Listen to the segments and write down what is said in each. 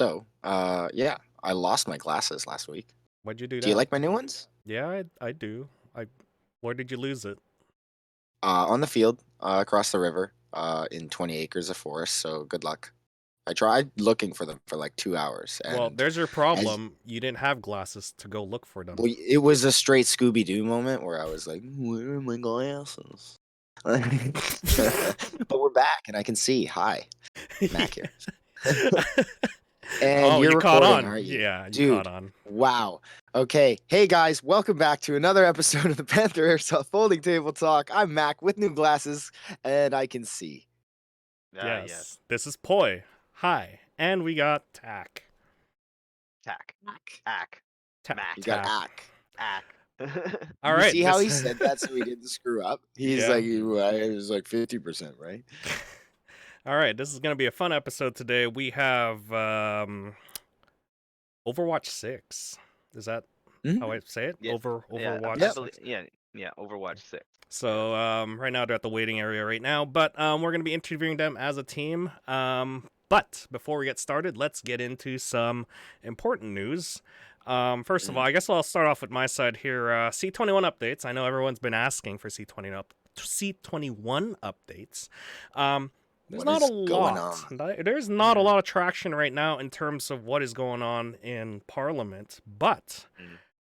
Yeah, I lost my glasses last week. Why'd you do Do you that? like my new ones? Yeah, I do. Where did you lose it? On the field, across the river, in 20 acres of forest. So good luck. I tried looking for them for like 2 hours, Well, and there's your as problem. You didn't have glasses to go look for them. well, it was a straight Scooby Doo moment where I was like, "Where are my glasses?" But we're back, and I can see. Hi, Mac here. And Oh, you're you caught recording, on. aren't you? Yeah, you caught Dude, on. wow. Okay. Hey guys, welcome back to another episode of the Panther Airsoft Folding Table Talk. I'm Mac with new glasses and I can see. Yes. Yes, this is Poi. Hi, and we got Tack. Tack. Mac. Ack. You Mac. got Tack. Ack. Ack. All You right, see how this. he said that so he didn't screw up? He's Yeah. like, it was like 50%, right? All right, this is gonna be a fun episode today. We have Overwatch-Six. Is that how I say it? Yeah. Overwatch. I Yep. believe. Yeah. Overwatch-Six. So right now they're at the waiting area right now, but we're gonna be interviewing them as a team. But before we get started, let's get into some important news. First of all, I guess I'll start off with my side here. C21 updates. I know everyone's been asking for C21 updates. There's What not a is going lot. on? There's not a lot of traction right now in terms of what is going on in Parliament, but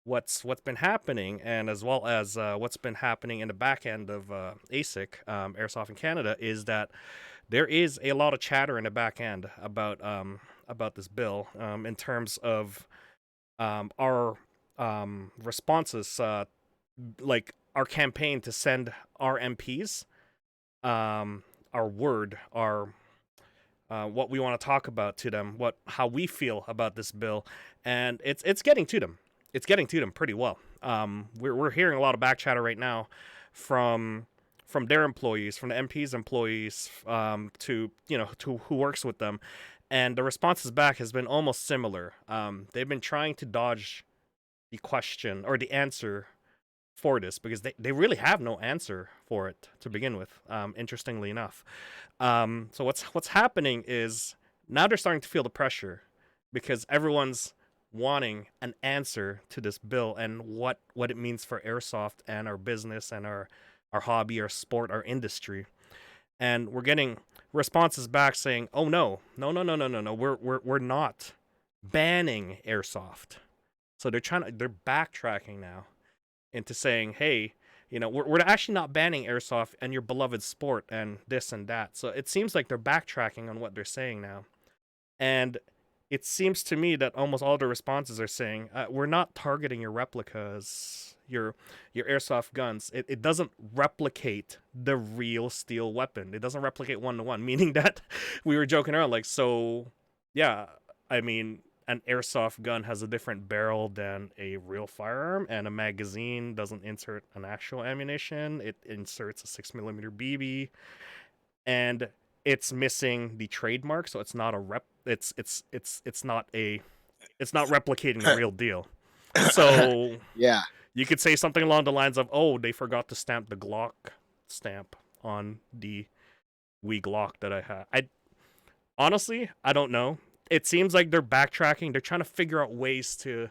what's been happening, and as well as what's been happening in the back end of ASIC Airsoft in Canada, is that there is a lot of chatter in the back end about this bill in terms of our responses, like our campaign to send our MPs our word, our what we want to talk about to them, how we feel about this bill, and it's getting to them. It's getting to them pretty well. We're hearing a lot of back chatter right now from their employees, from the MP's employees, to who works with them, and the responses back has been almost similar. They've been trying to dodge the question or the answer for this because they really have no answer for it to begin with, interestingly enough. So what's happening is now they're starting to feel the pressure because everyone's wanting an answer to this bill and what it means for airsoft and our business and our hobby, our sport, our industry. And we're getting responses back saying, "Oh no, we're not banning airsoft." So they're backtracking now into saying, "Hey, we're actually not banning airsoft and your beloved sport and this and that." So it seems like they're backtracking on what they're saying now, and it seems to me that almost all the responses are saying, "We're not targeting your replicas, your airsoft guns. It doesn't replicate the real steel weapon. It doesn't replicate 1-to-1." Meaning that we were joking around like, so yeah, I mean, an airsoft gun has a different barrel than a real firearm, and a magazine doesn't insert an actual ammunition. It inserts a 6mm BB, and it's missing the trademark, so it's not a rep. It's not replicating the real deal. So Yeah. you could say something along the lines of, "Oh, they forgot to stamp the Glock stamp on the Wii Glock that I had." Honestly, I don't know. It seems like they're backtracking. They're trying to figure out ways to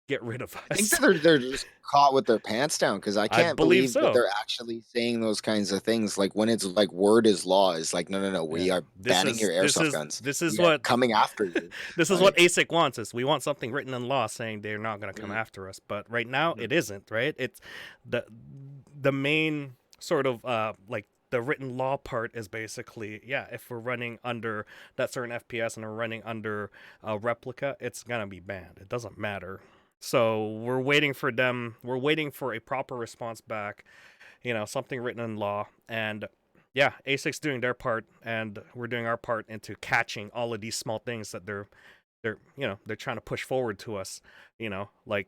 get rid of I think us. that they're just caught with their pants down because I I can't believe believe that so. they're actually saying those kinds of things. Like when it's like word is law, is like no, we Yeah, are banning your airsoft guns. this is We are what coming after you. this is what Like, ASIC wants. Is we want something written in law saying they're not going to come mm, after us. But right now, it isn't. Right? It's the main sort of like the written law part is basically, yeah, if we're running under that certain FPS and we're running under a replica, it's gonna be banned. It doesn't matter. So we're waiting for them. We're waiting for a proper response back. Something written in law, and yeah, ASIC's doing their part, and we're doing our part into catching all of these small things that they're trying to push forward to us. Like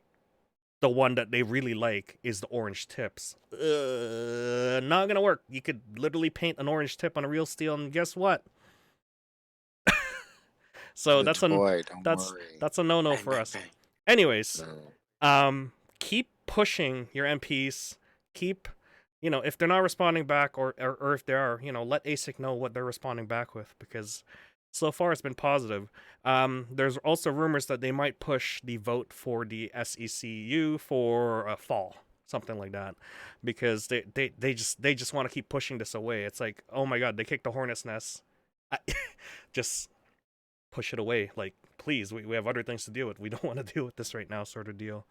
the one that they really like is the orange tips. Not gonna work. You could literally paint an orange tip on a real steel, and guess what? So the toy, don't worry. that's a no-no Bang, for bang, us. bang. Anyways, No. keep pushing your MPs. Keep, if they're not responding back, or if they are, let ASIC know what they're responding back with, because So far, it's been positive. There's also rumors that they might push the vote for the SECU for a fall, something like that, because they just want to keep pushing this away. It's like, oh my god, they kicked the hornet's nest. I, just push it away. Like, please, we have other things to deal with. We don't want to deal with this right now, sort of deal.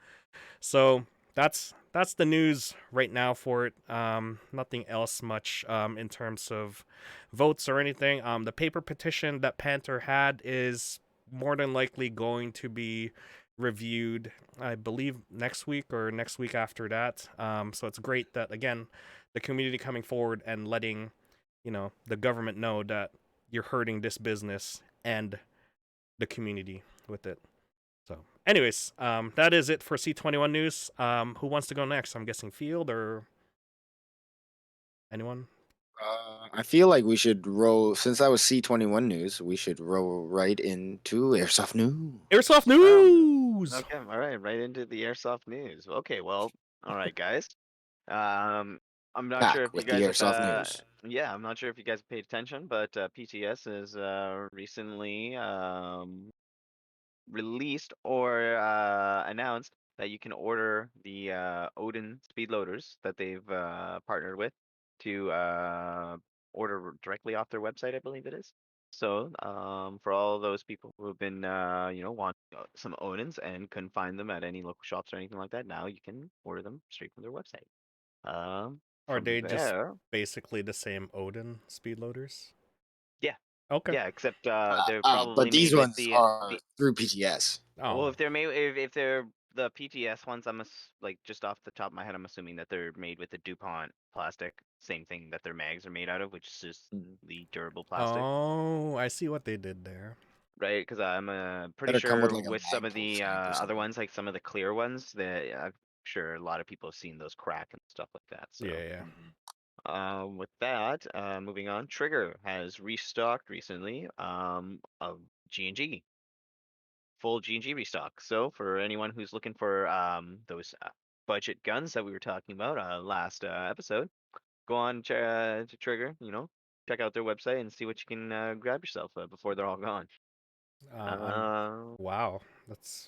So that's the news right now for it. Nothing else much in terms of votes or anything. The paper petition that Panther had is more than likely going to be reviewed, I believe, next week or next week after that. So it's great that, again, the community coming forward and letting the government know that you're hurting this business and the community with it. So, anyways, that is it for C21 news. Who wants to go next? I'm guessing Field or anyone? I feel like we should roll, since that was C21 news, we should roll right into Airsoft News. Airsoft Oh, news. okay, all right into the airsoft news. Okay, well, all right, guys. Um, I'm not sure Back if you with the guys have, Airsoft News. yeah, I'm not sure if you guys paid attention, but PTS has recently released or announced that you can order the Odin speed loaders that they've partnered with to order directly off their website, I believe it is. So for all those people who have been want some Odins and couldn't find them at any local shops or anything like that, now you can order them straight from their website. Are From they just there, basically the same Odin speed loaders? yeah, Okay. yeah, except they're But probably these made with ones are through PTS. well, Oh. if they're made, if they're the PTS ones, like just off the top of my head, I'm assuming that they're made with the DuPont plastic, same thing that their mags are made out of, which is just the durable plastic, Oh, I see what they did there. right? Because I'm pretty Better come with sure like a with some of magpul the stamp or other something. ones, like some of the clear ones, that I'm sure a lot of people have seen those crack and stuff like that. So, Yeah. with that, moving on, Trigger has restocked recently of G&G. Full G&G restock. So for anyone who's looking for those budget guns that we were talking about last episode, go on to Trigger, check out their website and see what you can grab yourself before they're all gone. Wow.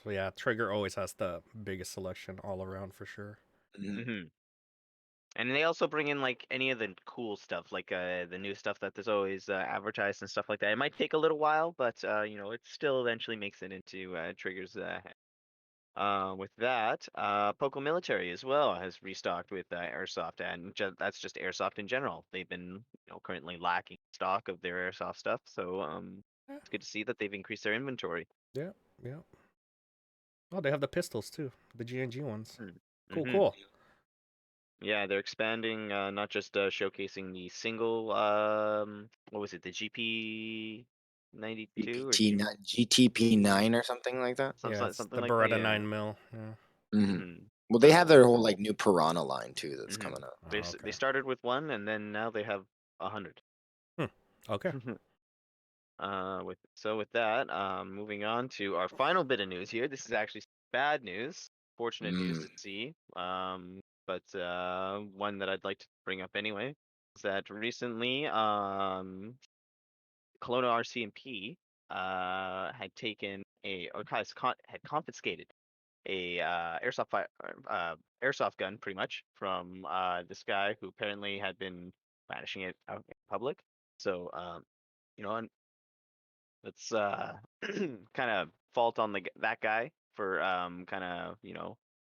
Yeah. Trigger always has the biggest selection all around for sure. Mhm. And they also bring in like any of the cool stuff, like the new stuff that there's always advertised and stuff like that. It might take a little while, but it still eventually makes it into Trigger's with that, Poco Military as well has restocked with airsoft, and that's just airsoft in general. They've been, currently lacking stock of their airsoft stuff, so it's good to see that they've increased their inventory. Yeah. Yeah. Oh, they have the pistols too, the G&G ones. Cool. Mm-hmm. Cool. Yeah, they're expanding, not just showcasing the single, what was it, the GP 92 or GTP9 or something like that. Yeah, it's something the like that. Beretta Yeah. 9mm. Yeah. Well, they have their So, whole like new Piranha line too that's mhm. coming up. Oh, They okay. started with one, and then now they have 100. Okay. With that, moving on to our final bit of news here. This is actually bad news, fortunate news to see. But one that I'd like to bring up anyway is that recently, Kelowna RCMP had taken had confiscated a airsoft gun, pretty much, from this guy who apparently had been brandishing it out in public. So, you know, let's kind of fault on that guy for kind of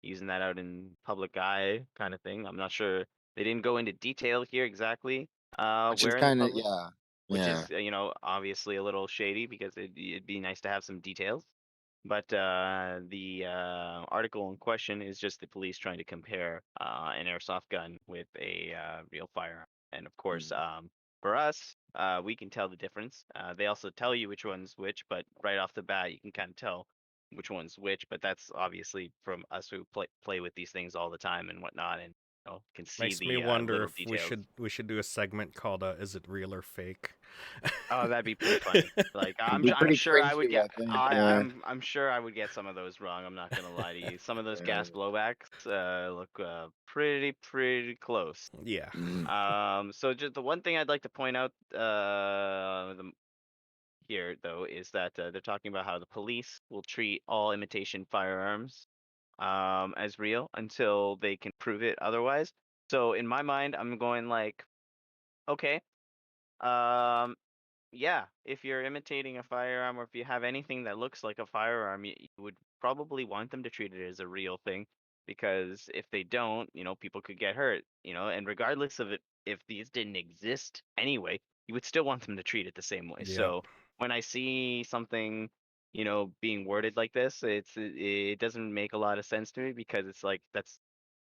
using that out in public eye kind of thing. I'm not sure, they didn't go into detail here exactly Which is where in the kind of public, which yeah. is obviously a little shady because it'd be nice to have some details. But the article in question is just the police trying to compare an airsoft gun with a real firearm. And of course, for us, we can tell the difference. They also tell you which one's which, but right off the bat, you can kind of tell which one's which. But that's obviously from us who play with these things all the time and whatnot, and can see Makes me the wonder little if details. we should do a segment called "Is it real or fake?" Oh, that'd be pretty funny. Like It'd be I'm pretty sure I would cringy, get I think. Yeah. I'm sure I would get some of those wrong. I'm not gonna lie to you. Some of those Yeah. gas blowbacks look pretty close. Yeah. Mhm. So just the one thing I'd like to point out, here, though, is that they're talking about how the police will treat all imitation firearms as real until they can prove it otherwise. So in my mind, I'm going like, okay, um, yeah, if you're imitating a firearm or if you have anything that looks like a firearm, you would probably want them to treat it as a real thing because if they don't, people could get hurt, and regardless of it, if these didn't exist anyway, you would still want them to treat it the same way. Yep. So when I see something, being worded like this, it doesn't make a lot of sense to me because it's like that's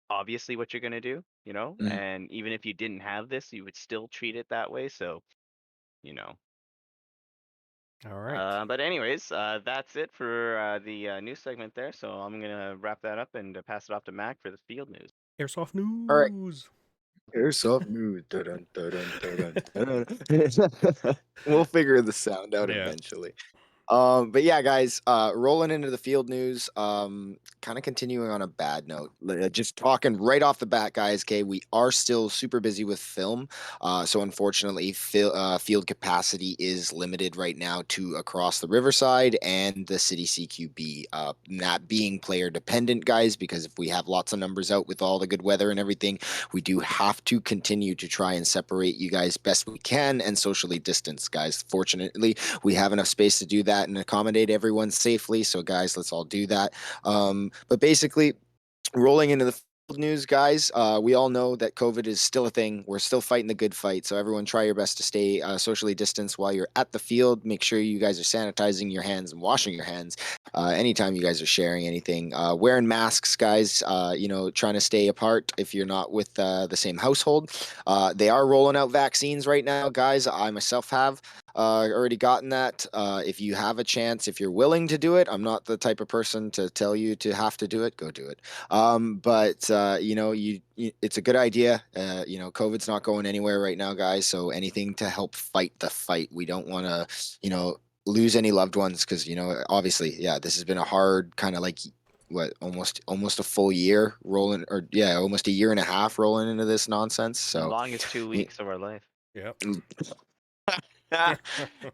obviously what you're gonna do, Mhm. and even if you didn't have this, you would still treat it that way. So, you know. All right. But anyways, that's it for the news segment there. So I'm gonna wrap that up and pass it off to Mac for the field news. Airsoft All right. news. Airsoft news. Dun, dun, dun, dun, dun. We'll figure the sound out Yeah. eventually. But yeah, guys, rolling into the field news, kind of continuing on a bad note, just talking right off the bat, guys. Okay, we are still super busy with film. So unfortunately, field capacity is limited right now to across the Riverside and the city CQB. That being player dependent, guys, because if we have lots of numbers out with all the good weather and everything, we do have to continue to try and separate you guys best we can and socially distance, guys. Fortunately, we have enough space to do that and accommodate everyone safely. So, guys, let's all do that. But basically, rolling into the field news, guys, we all know that COVID is still a thing. We're still fighting the good fight. So, everyone, try your best to stay socially distanced while you're at the field. Make sure you guys are sanitizing your hands and washing your hands anytime you guys are sharing anything. Wearing masks, guys, trying to stay apart if you're not with the same household. They are rolling out vaccines right now, guys. I myself have already gotten that. If you have a chance, if you're willing to do it, I'm not the type of person to tell you to have to do it. Go do it. But it's a good idea. COVID's not going anywhere right now, guys. So anything to help fight the fight. We don't want to, lose any loved ones because obviously, yeah, this has been a hard kind of like what almost a full year rolling, or yeah, almost a year and a half rolling into this nonsense. So. Longest 2 weeks of our life. Yep.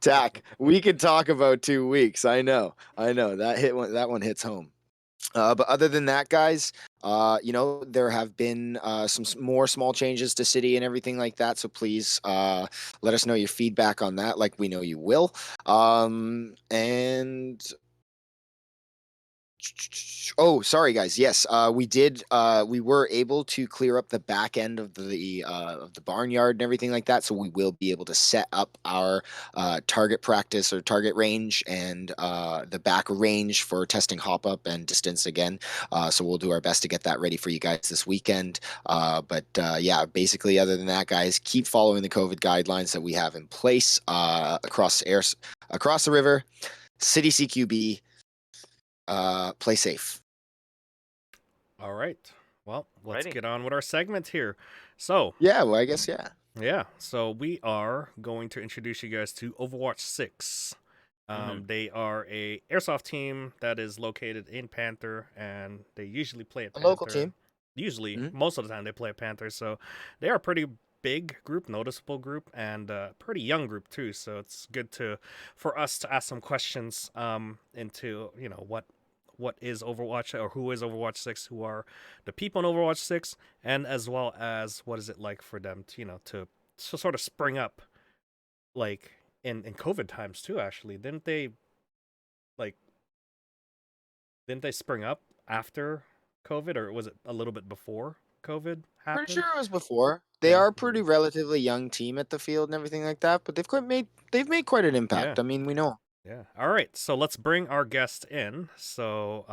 Tack, we could talk about 2 weeks. I know that one hits home. But other than that, guys, there have been some more small changes to city and everything like that. So please let us know your feedback on that, like we know you will. And oh, sorry, guys. Yes, we did. We were able to clear up the back end of the barnyard and everything like that. So we will be able to set up our target practice or target range and the back range for testing hop up and distance again. So we'll do our best to get that ready for you guys this weekend. But yeah, basically, other than that, guys, keep following the COVID guidelines that we have in place across the river, city CQB. Play safe. All right. Well, let's Righty. get on with our segment here. So, Yeah, well, I guess, yeah. yeah. So we are going to introduce you guys to Overwatch-Six. Mhm. They are a airsoft team that is located in Panther, and they usually play at A local Panther. team. Usually, Mhm. most of the time, they play at Panther. So they are a pretty big group, noticeable group, and pretty young group too. So it's good for us to ask some questions into what is Overwatch or who is Overwatch-Six, who are the people in Overwatch-Six, and as well as what is it like for them to to sort of spring up like in COVID times too. Actually, like didn't they spring up after COVID, or was it a little bit before COVID Pretty happened? sure it was before. They Yeah. are a pretty relatively young team at the field and everything like that, but they've made quite an Yeah. impact. I mean, we know. Yeah. All right. So let's bring our guest in. So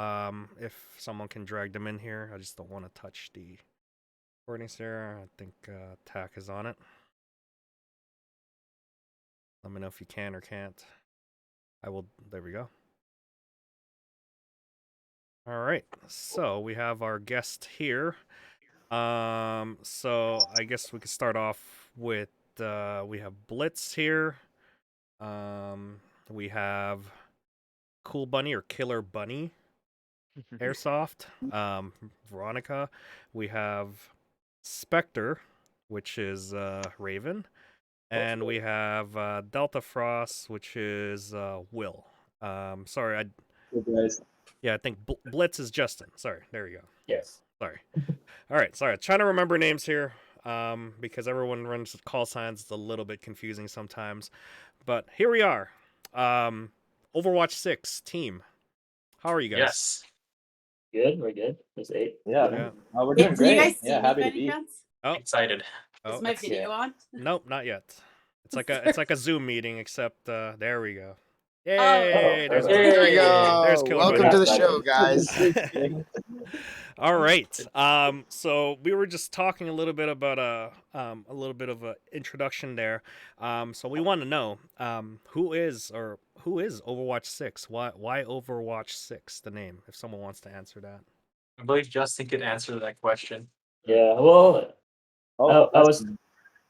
if someone can drag them in here, I just don't want to touch the recordings there. I think Tack is on it. Let me know if you can or can't. I will. There we go. All right. So we have our guest here. So I guess we could start off with we have Blitz here. Um, we have Cool Bunny or Killer Bunny Airsoft. Veronica. We have Specter, which is Raven, and we have Delta Frost, which is Will. Sorry, I think Blitz is Justin. Sorry, there we go. Yes. Sorry. All right, sorry. Trying to remember names here, because everyone runs call signs. It's a little bit confusing sometimes, but here we are. Overwatch-Six team. How are you guys? Yes. Good. We're good. There's 8. Yeah. Yeah. We're Hey, doing can you great. guys see Yeah, me happy by to any be. chance? Oh, Excited. oh. Is my video on? Nope, not yet. It's like a Zoom meeting, except there we go. Yay! Oh, There's perfect. There we Hey. There's go. Kill Welcome Buddy. to the show, guys. All right. So we were just talking a little bit about a little bit of an introduction there. So we want to know who is Overwatch-Six? Why Overwatch-Six? The name, if someone wants to answer that. I believe Justin could answer that question. Yeah, well, Oh, I was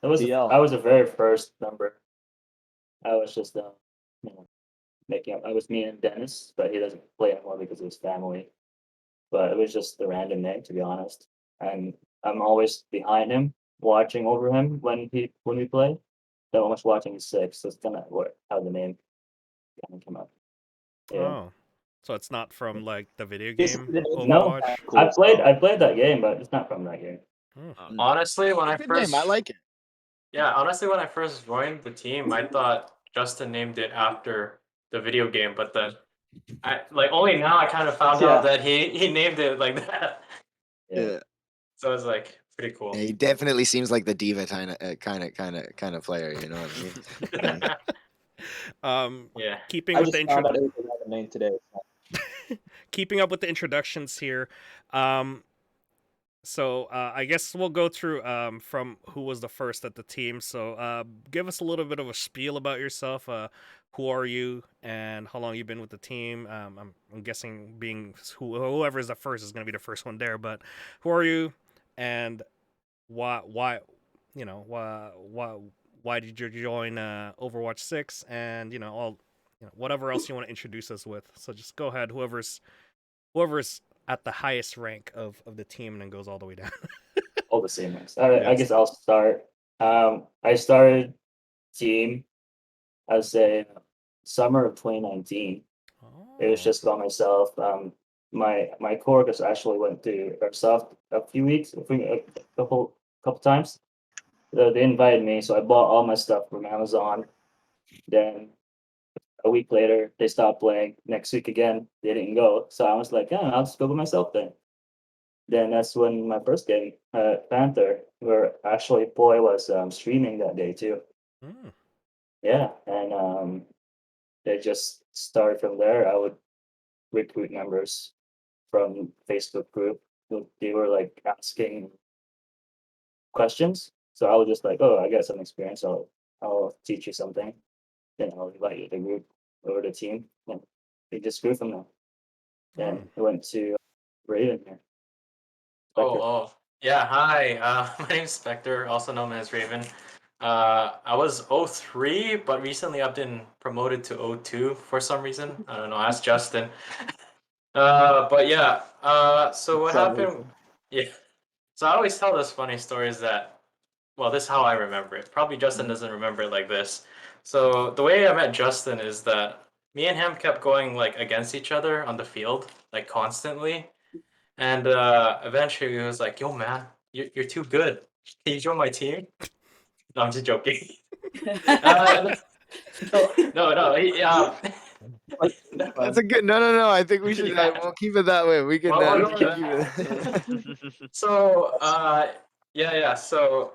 DL. I was the very first number. I was just you know, making up. I was me and Dennis, but he doesn't play anymore because of his family. But it was just a random name, to be honest. And I'm always behind him, watching over him when we play. So I'm almost watching his 6. So it's kind of how the name kind of came up. Yeah. Oh, so it's not from like the video It's- game it's- No, Overwatch. Cool. I played that game, but it's not from that game. Honestly, when I Good first name. I like it. honestly when I first joined the team, I thought Justin named it after the video game, but then I only now I kind of found out that he named it like that. Yeah. So it's like pretty cool. He definitely seems like the diva kind of player. You know what I mean? Yeah. Keeping I with just the found out it was a random name today. keeping up with the introductions here. So I guess we'll go through from who was the first at the team. So give us a little bit of a spiel about yourself. Who are you, and how long you've been with the team? I'm guessing being whoever is the first is going to be the first one there. But who are you, and why why did you join Overwatch-Six, and whatever else you want to introduce us with. So just go ahead, whoever's at the highest rank of the team, and then goes all the way down. All the same ranks. I guess I'll start. I started team, I'd say summer of 2019. It was just by myself. My coworkers actually went to Airsoft a few weeks, a couple times. They invited me, so I bought all my stuff from Amazon. Then a week later, they stopped playing. Next week again, they didn't go. So I was like, yeah, I'll just go by myself then. Then that's when my first game, Panther, where actually Boy was streaming that day too. Mm. Yeah, and they just started from there. I would recruit members from Facebook group. They were like asking questions, so I was just like, "Oh, I got some experience. I'll teach you something." Then I'll invite you to the group or the team, and they just grew from there. Then I went to Raven here. Oh, yeah. Hi, my name's Specter, also known as Raven. I was 03, but recently I've been promoted to 02 for some reason. I don't know. Ask Justin. But yeah. So what happened? Yeah. So I always tell this funny stories that, well, this is how I remember it. Probably Justin doesn't remember it like this. So the way I met Justin is that me and him kept going like against each other on the field, like constantly. And eventually he was like, "Yo, man, you're too good. Can you join my team?" No, I'm just joking. No. That's a good. No. I think we should. Yeah. We'll keep it that way. We can. Well, We can keep it. So, yeah. So,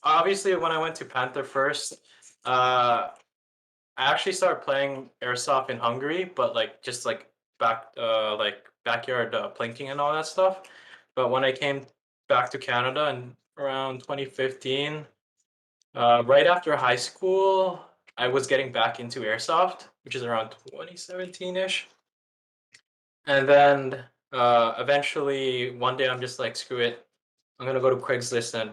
obviously, when I went to Panther first, I actually started playing airsoft in Hungary, but like just like backyard plinking and all that stuff. But when I came back to Canada in around 2015, right after high school, I was getting back into airsoft, which is around 2017-ish. And then eventually one day I'm just like, screw it. I'm gonna go to Craigslist and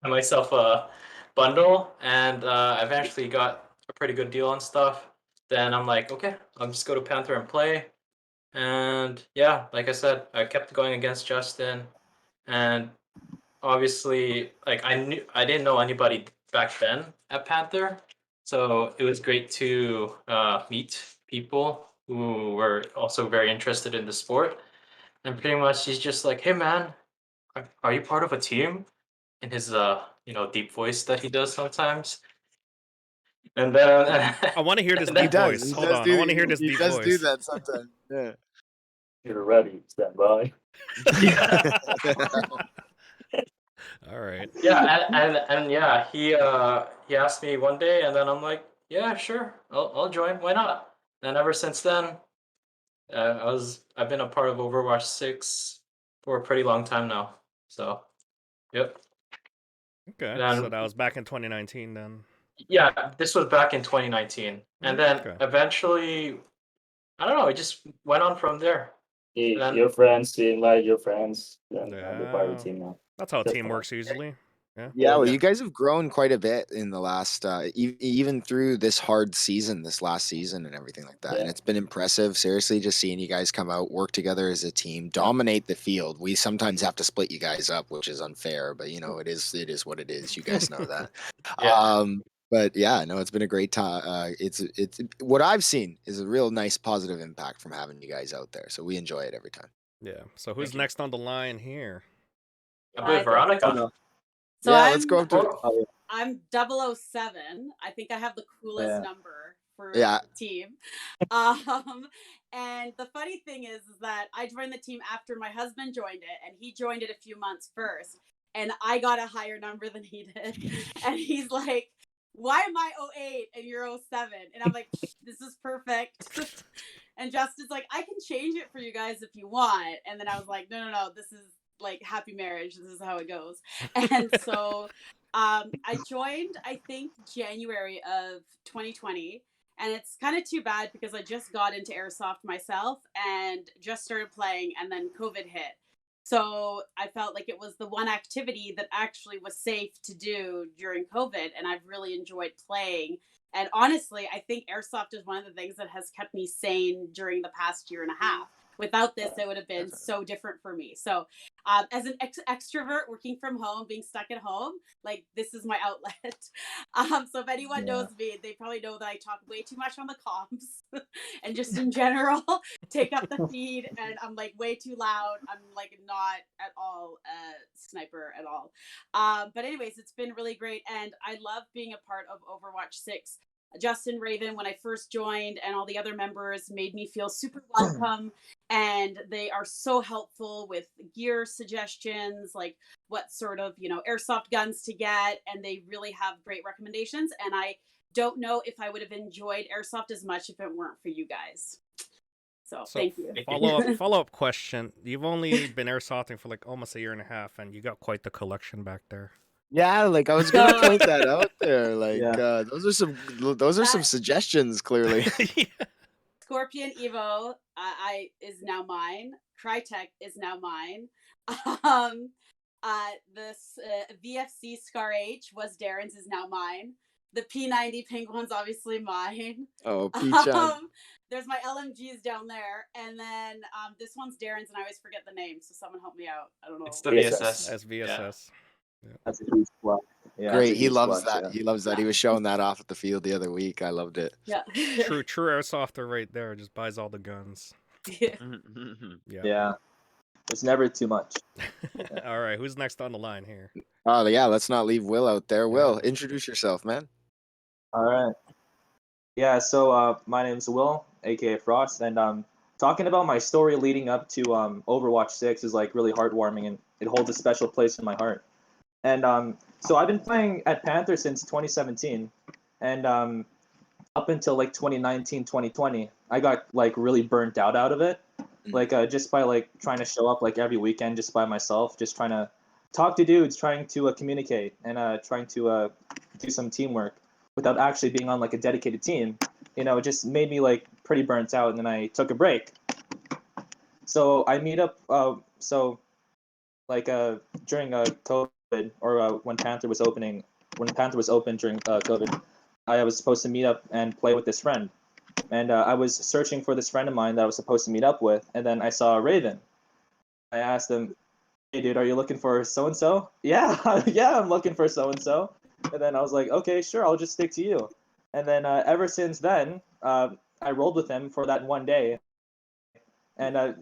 buy myself a bundle, and I eventually got a pretty good deal on stuff. Then I'm like, okay, I'll just go to Panther and play. And yeah, like I said, I kept going against Justin, and obviously, like I didn't know anybody back then at Panther. So it was great to meet people who were also very interested in the sport. And pretty much he's just like, "Hey man, are you part of a team?" In his deep voice that he does sometimes. And then I want to hear this and deep then, voice. Hold on, I want to hear this He deep does do voice. that sometimes. Yeah. You're ready. Stand by. yeah. All right. Yeah, and yeah, he asked me one day, and then I'm like, yeah, sure, I'll join. Why not? And ever since then, I've been a part of Overwatch-Six for a pretty long time now. So, yep. Okay, so And that was back in 2019 then. yeah, this was back in 2019, and then Okay. eventually, I don't know, it just went on from there. Then Your friends, you invite your friends, then they're part of Yeah, the team now. that's how a Just team fun. works usually. Yeah. Yeah, well, Yeah. you guys have grown quite a bit in the last, even through this hard season, this last season, and everything like that. And Yeah. it's been impressive, seriously, just seeing you guys come out, work together as a team, dominate the field. We sometimes have to split you guys up, which is unfair, but it is what it is. You guys know that. Yeah. But yeah, no, it's been a great time. It's what I've seen is a real nice positive impact from having you guys out there. So we enjoy it every time. Yeah. So who's Thank you. next on the line here? I believe Veronica. So Yeah, I'm let's go up to. Oh, I'm 007. I think I have the coolest Yeah. number for Yeah. the team. And the funny thing is that I joined the team after my husband joined it, and he joined it a few months first, and I got a higher number than he did. And he's like, "Why am I 08 and you're 07?" And I'm like, "This is perfect." And Justin's like, "I can change it for you guys if you want." And then I was like, "No, this is like happy marriage. This is how it goes." And so I joined, I think, January of 2020. And it's kind of too bad because I just got into Airsoft myself and just started playing, and then COVID hit. So I felt like it was the one activity that actually was safe to do during COVID. And I've really enjoyed playing. And honestly, I think Airsoft is one of the things that has kept me sane during the past year and a half. Without this, it would have been so different for me. So, as an extrovert working from home, being stuck at home, like this is my outlet. So if anyone knows me, they probably know that I talk way too much on the comms, and just in general, take up the feed, and I'm like way too loud. I'm like not at all a sniper at all. But anyways, it's been really great, and I love being a part of Overwatch-Six. Justin, Raven, when I first joined, and all the other members made me feel super welcome, and they are so helpful with gear suggestions, like what sort of airsoft guns to get, and they really have great recommendations. And I don't know if I would have enjoyed Airsoft as much if it weren't for you guys. So thank you. Follow up question. You've only been airsofting for like almost a year and a half, and you got quite the collection back there. Yeah, like I was gonna point that out there. Like Yeah. those are some suggestions, clearly. Scorpion Evo is now mine. Crytek is now mine. This VFC Scar H was Darren's, is now mine. The P90 Penguin's obviously mine. Oh, P-chan. There's my LMGs down there, and then this one's Darren's, and I always forget the name, so someone help me out. I don't know. It's the VSS. As VSS. Yeah. That's a huge plus. Yeah, Great, that's a he huge loves plus, that. yeah. He loves that. He was showing that off at the field the other week. I loved it. Yeah. True airsofter right there. Just buys all the guns. Yeah. Yeah. It's never too much. All right, who's next on the line here? Oh yeah, let's not leave Will out there. Will, introduce yourself, man. All right. Yeah, so my name's Will, aka Frost, and talking about my story leading up to Overwatch-Six is like really heartwarming, and it holds a special place in my heart. And so I've been playing at Panther since 2017, and up until like 2019, 2020, I got like really burnt out of it. Like just by like trying to show up like every weekend just by myself, just trying to talk to dudes, trying to communicate, and trying to do some teamwork without actually being on like a dedicated team. It just made me like pretty burnt out, and then I took a break. So I meet up. So like during COVID, or when Panther was open during COVID, I was supposed to meet up and play with this friend. And I was searching for this friend of mine that I was supposed to meet up with, and then I saw Raven. I asked him, "Hey, dude, are you looking for so-and-so?" "Yeah, yeah, I'm looking for so-and-so." And then I was like, okay, sure, I'll just stick to you. And then ever since then, I rolled with him for that one day. And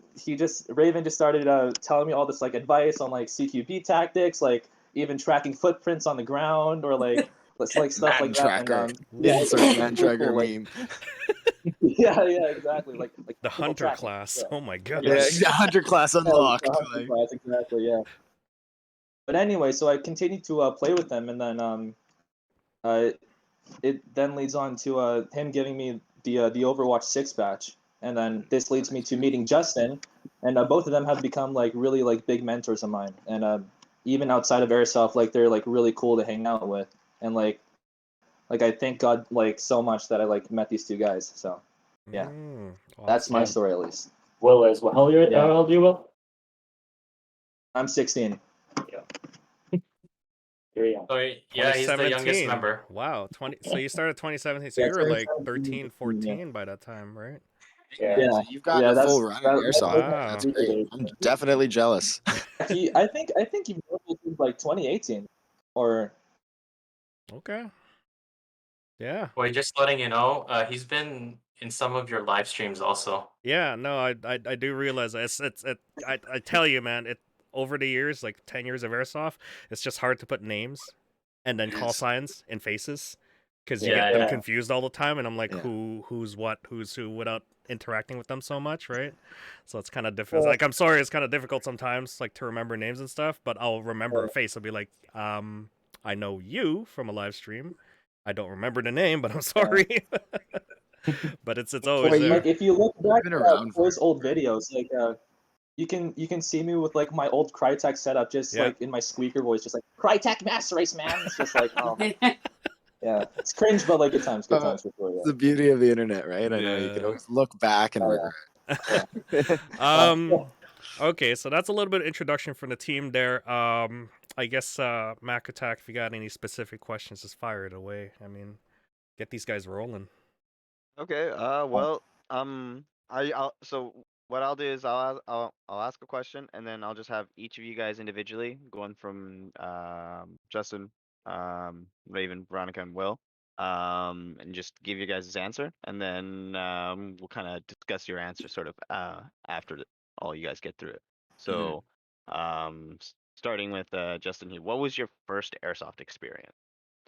Raven just started telling me all this like advice on like CQB tactics, like even tracking footprints on the ground or like stuff Man like that. And tracker. yeah, Insert it's man really tracker cool. meme. Yeah, exactly. Like The physical hunter tracking. class. Yeah. Oh my gosh. Yeah, hunter class unlocked. The hunter class, exactly. Yeah. But anyway, so I continued to play with them, and then it then leads on to him giving me the Overwatch-Six batch, and then this leads me to meeting Justin, and both of them have become like really like big mentors of mine, and even outside of airsoft, like they're like really cool to hang out with, and like I thank God like so much that I like met these two guys. So yeah, that's my Awesome. story at least. Will as well. How old are you, Will? I'm 16. Very young. So yeah, he's the youngest 2017. member. Wow, 20. So you started 2017. So Yeah, you were like 2017, 13, 14 by that time, right? Yeah, So you've gotten a full run in that's airsoft. like Wow. That's my great. I'm definitely jealous. I think he was like 2018 or Okay. Yeah. Wait, just letting you know, he's been in some of your live streams also. Yeah. No, I do realize I tell you, man. It over the years, like 10 years of airsoft, it's just hard to put names and then It call is. signs and faces because you Yeah, get them yeah. confused all the time, and I'm like, Yeah. who's what, who's who, without interacting with them so much, right? So it's kind of difficult. Like, I'm sorry, it's kind of difficult sometimes, like to remember names and stuff. But I'll remember a face. I'll be like, I know you from a live stream. I don't remember the name, but I'm sorry. But it's always Well, there. like if you look back been at around for first old videos, like you can see me with like my old Crytek setup, just Yeah. like in my squeaker voice, just like Crytek Master Race, man. It's just like, oh yeah, it's cringe, but like good times for sure. It's the beauty of the internet, right? I know you can Yeah. always look back and Oh, regret. Okay, so that's a little bit of introduction from the team there. I guess Mac Attack, if you got any specific questions, just fire it away. I mean, get these guys rolling. Okay. Well, so what I'll do is I'll ask a question, and then I'll just have each of you guys individually, going from Justin, Raven, Veronica, and Will, and just give you guys his answer, and then we'll kind of discuss your answer sort of after all you guys get through it. So, starting with Justin here, what was your first airsoft experience?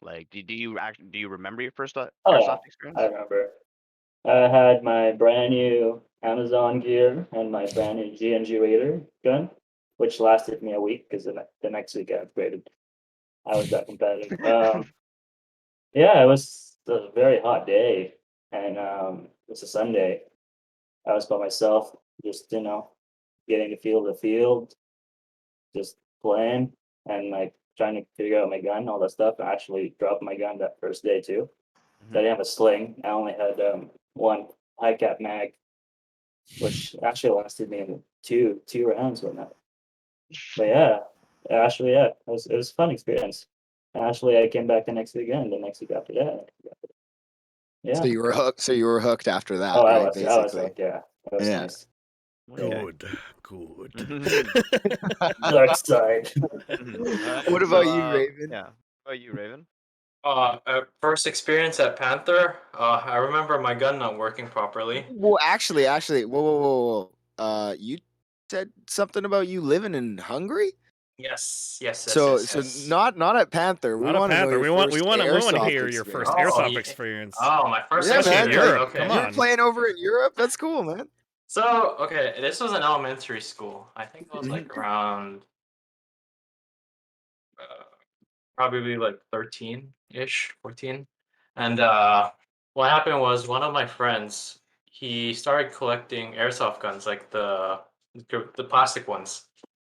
Like, do you remember your first Oh airsoft yeah, experience? I remember. I had my brand new Amazon gear and my brand new GNG Raider gun, which lasted me a week because the next week I upgraded. I was that competitive. Yeah, it was a very hot day, and it was a Sunday. I was by myself, just getting to feel the field, just playing, and like trying to figure out my gun, all that stuff. I actually dropped my gun that first day too. I didn't have a sling. I only had one high cap mag, which actually lasted me two rounds with that. But yeah, it was a fun experience. And actually, I came back the next week again. The next week after that, yeah. So you were hooked. So you were hooked after that, Oh, right? I was Basically. hooked. Yeah, that was Yeah. nice. Okay. Good. Dark side. What about you, Raven? Yeah. What about you, Raven? First experience at Panther. I remember my gun not working properly. Well, actually, whoa. You said something about you living in Hungary. Yes. So Yes. not at Panther. We Not a want to know Panther. your We want first to airsoft hear your first experience. airsoft yeah. experience. Oh, my first Yeah, Especially in man. experience. Europe. Okay. Come You were on. playing over in Europe. That's cool, man. So, okay, this was in elementary school. I think it was like around uh, probably like 13-ish, 14. And what happened was one of my friends, he started collecting airsoft guns, like the plastic ones.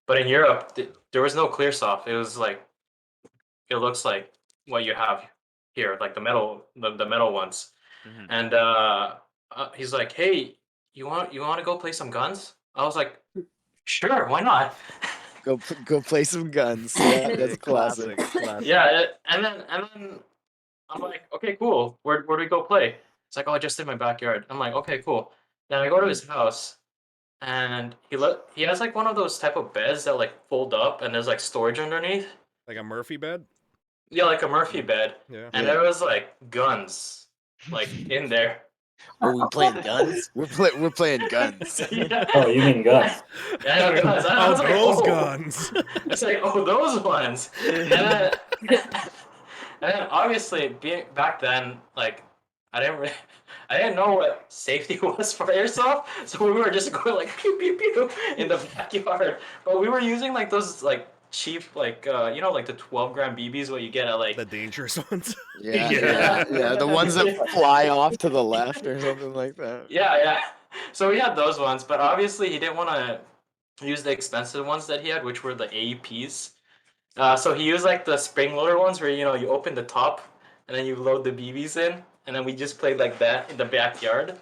But in Europe, there was no clear soft. It was like it looks like what you have here, like the metal ones. And he's like, "Hey, you want to go play some guns?" I was like, "Sure, why not?" Go play some guns. Yeah, that's classic. Yeah, and then I'm like, "Okay, cool. Where do we go play?" It's like, "Oh, just in my backyard." I'm like, "Okay, cool." Then I go to his house, and he has like one of those type of beds that like fold up and there's like storage underneath. Like a Murphy bed? Yeah, like a Murphy bed, Yeah. and Yeah. there was like guns, like in there. Were we playing guns? We're playing guns. Yeah. Oh, you mean guns? Yeah, guns. I Oh, was like, those oh. guns. It's like, oh, those ones. And then, and then obviously, being back then, like, I didn't know what safety was for airsoft, so we were just going like pew pew pew in the backyard. But we were using like those like cheap like like the 12-gram BBs what you get at like The dangerous ones. Yeah. The ones that fly off to the left or something like that. yeah. So we had those ones, but obviously he didn't want to use the expensive ones that he had, which were the AEPs. So he used like the spring loader ones where you open the top and then you load the BBs in, and then we just played like that in the backyard.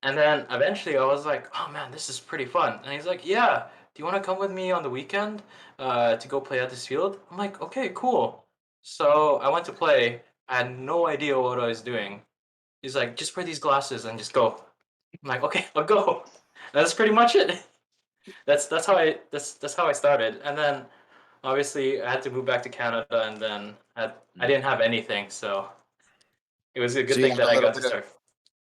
And then eventually I was like, oh man, this is pretty fun. And he's like, yeah, do you want to come with me on the weekend to go play at this field? I'm like, okay, cool. So I went to play. I had no idea what I was doing. He's like, just wear these glasses and just go. I'm like, okay, I'll go. That's pretty much it. That's how I started. And then obviously I had to move back to Canada, and then I didn't have anything, so it was a good So you thing had that a I little got to bit of start.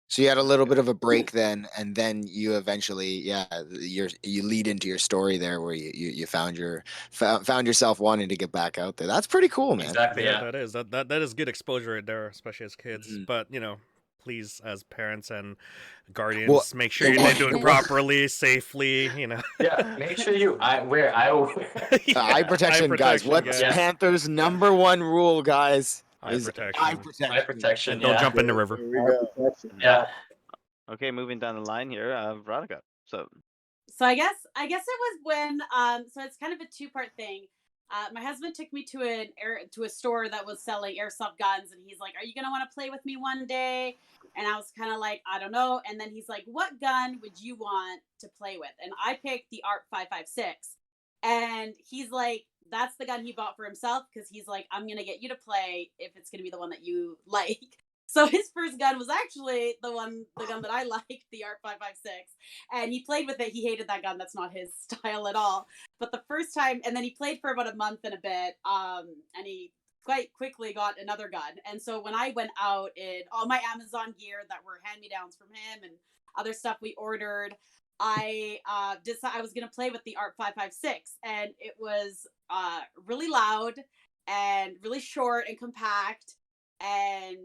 so you had a little bit of a break then, and then you eventually, you lead into your story there where you found yourself wanting to get back out there. That's pretty cool, man. Exactly, Yeah, yeah. that is that is good exposure right there, especially as kids. Mhm. But please, as parents and Well, guardians, make sure the you're one, doing the it one, properly, safely. Yeah, make sure you wear eyewear. eye protection, guys. What's guys. Panther's number one rule, guys? Eye Is protection. eye protection. Eye protection, And don't yeah. jump in the river. There we go. Yeah. Okay, moving down the line here, Veronica. So, So I guess it was when so it's kind of a two-part thing. My husband took me to a store that was selling airsoft guns, and he's like, "Are you gonna want to play with me one day?" And I was kind of like, "I don't know." And then he's like, "What gun would you want to play with?" And I picked the ARP 556, and he's like, "That's the gun he bought for himself because he's like, I'm gonna get you to play if it's gonna be the one that you like." So his first gun was actually the gun that I liked, the ARP 556, and he played with it. He hated that gun. That's not his style at all. But the first time, and then he played for about a month and a bit, and he quite quickly got another gun. And so when I went out in all my Amazon gear that were hand me downs from him and other stuff we ordered, I decided I was gonna play with the ARP 556, and it was really loud and really short and compact. And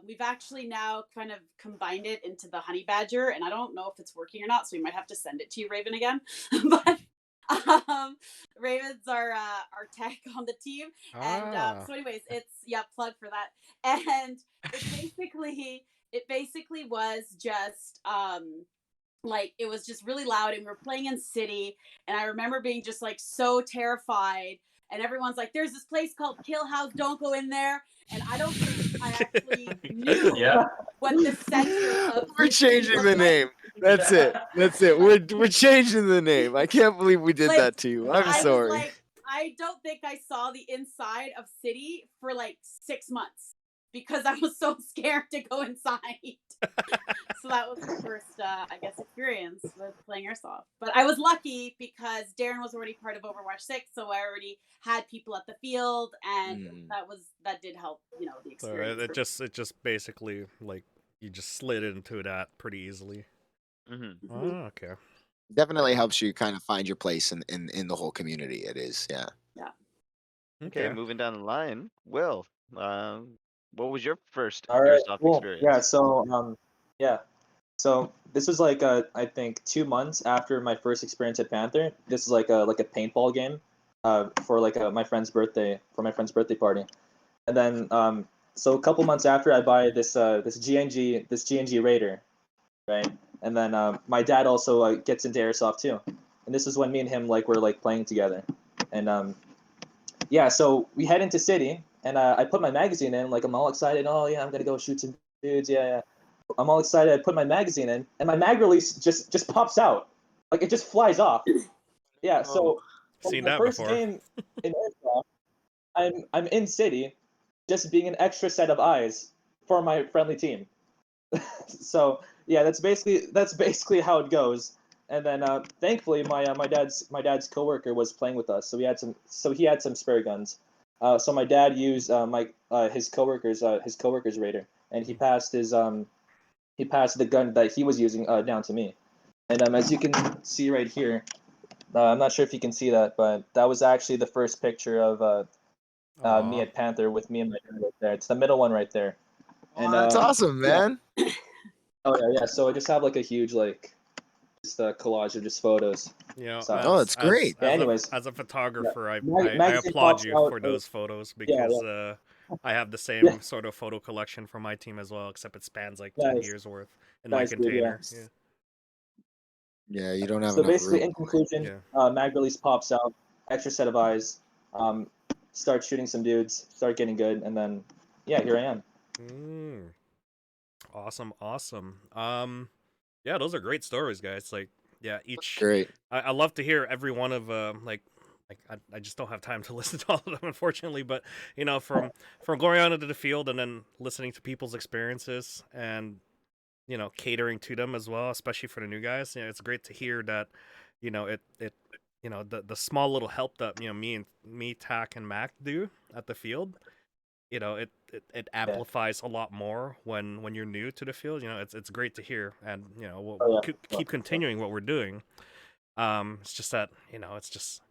we've actually now kind of combined it into the honey badger, and I don't know if it's working or not, so we might have to send it to you, Raven, again. But Raven's our tech on the team, and so anyways, it's plug for that. And it basically was just like it was just really loud, and we were playing in city, and I remember being just like so terrified, and everyone's like, "There's this place called Kill House, don't go in there." And I don't think I actually knew what the center of We're changing the name. That's it. We're changing the name. I can't believe we did that to you. I'm sorry. Was like, I don't think I saw the inside of City for like 6 months because I was so scared to go inside. So that was the first, I guess, experience with playing airsoft. But I was lucky because Darren was already part of Overwatch-Six, so I already had people at the field, and that did help, the experience. So it just basically like you just slid into that pretty easily. Mm-hmm. Oh, okay. Definitely helps you kind of find your place in the whole community. It is, yeah. Yeah. Okay, moving down the line, Will. What was your first All right, airsoft cool. experience? Yeah, so this was like I think 2 months after my first experience at Panther. This is like a paintball game, for like my friend's birthday party, and then so a couple months after I buy this GNG Raider, right, and then my dad also gets into airsoft too, and this is when me and him were playing together, and so we head into city, and I put my magazine in, I'm all excited. Oh yeah, I'm gonna go shoot some dudes. Yeah. I'm all excited. I put my magazine in, and my mag release just pops out, it just flies off. Yeah. So Seen the that first before. game in airsoft, I'm in city, just being an extra set of eyes for my friendly team. So yeah, that's basically how it goes. And then thankfully my dad's coworker was playing with us, so he had some spare guns. So my dad used his coworker's radar, and he passed the gun that he was using down to me. And as you can see right here, I'm not sure if you can see that, but that was actually the first picture of me at Panther with me and my dad right there. It's the middle one right there. And That's awesome, yeah. man. Oh yeah. So I just have like a huge just a collage of just photos. You know, So, Oh, that's great. Yeah, anyways. as a photographer, I Magazine applaud pops you out. for those photos Yeah, because I have the same sort of photo collection for my team as well, except it spans like 10 Nice. years worth in my Nice, dude, yeah. container. Yeah. Yeah, you don't have So enough basically, room. in conclusion, Yeah. mag release pops out, extra set of eyes, start shooting some dudes, start getting good, and then yeah, here I am. Awesome, awesome. Yeah, those are great stories, guys. Like, yeah, each Great. I love to hear every one of I just don't have time to listen to all of them, unfortunately. But you know, from going out into the field and then listening to people's experiences and you know catering to them as well, especially for the new guys. You know, it's great to hear that you know it you know the small little help that you know me Tack and Mac do at the field. You know, it amplifies a lot more when you're new to the field. You know, it's great to hear, and you know we'll keep continuing what we're doing. It's just that you know it's just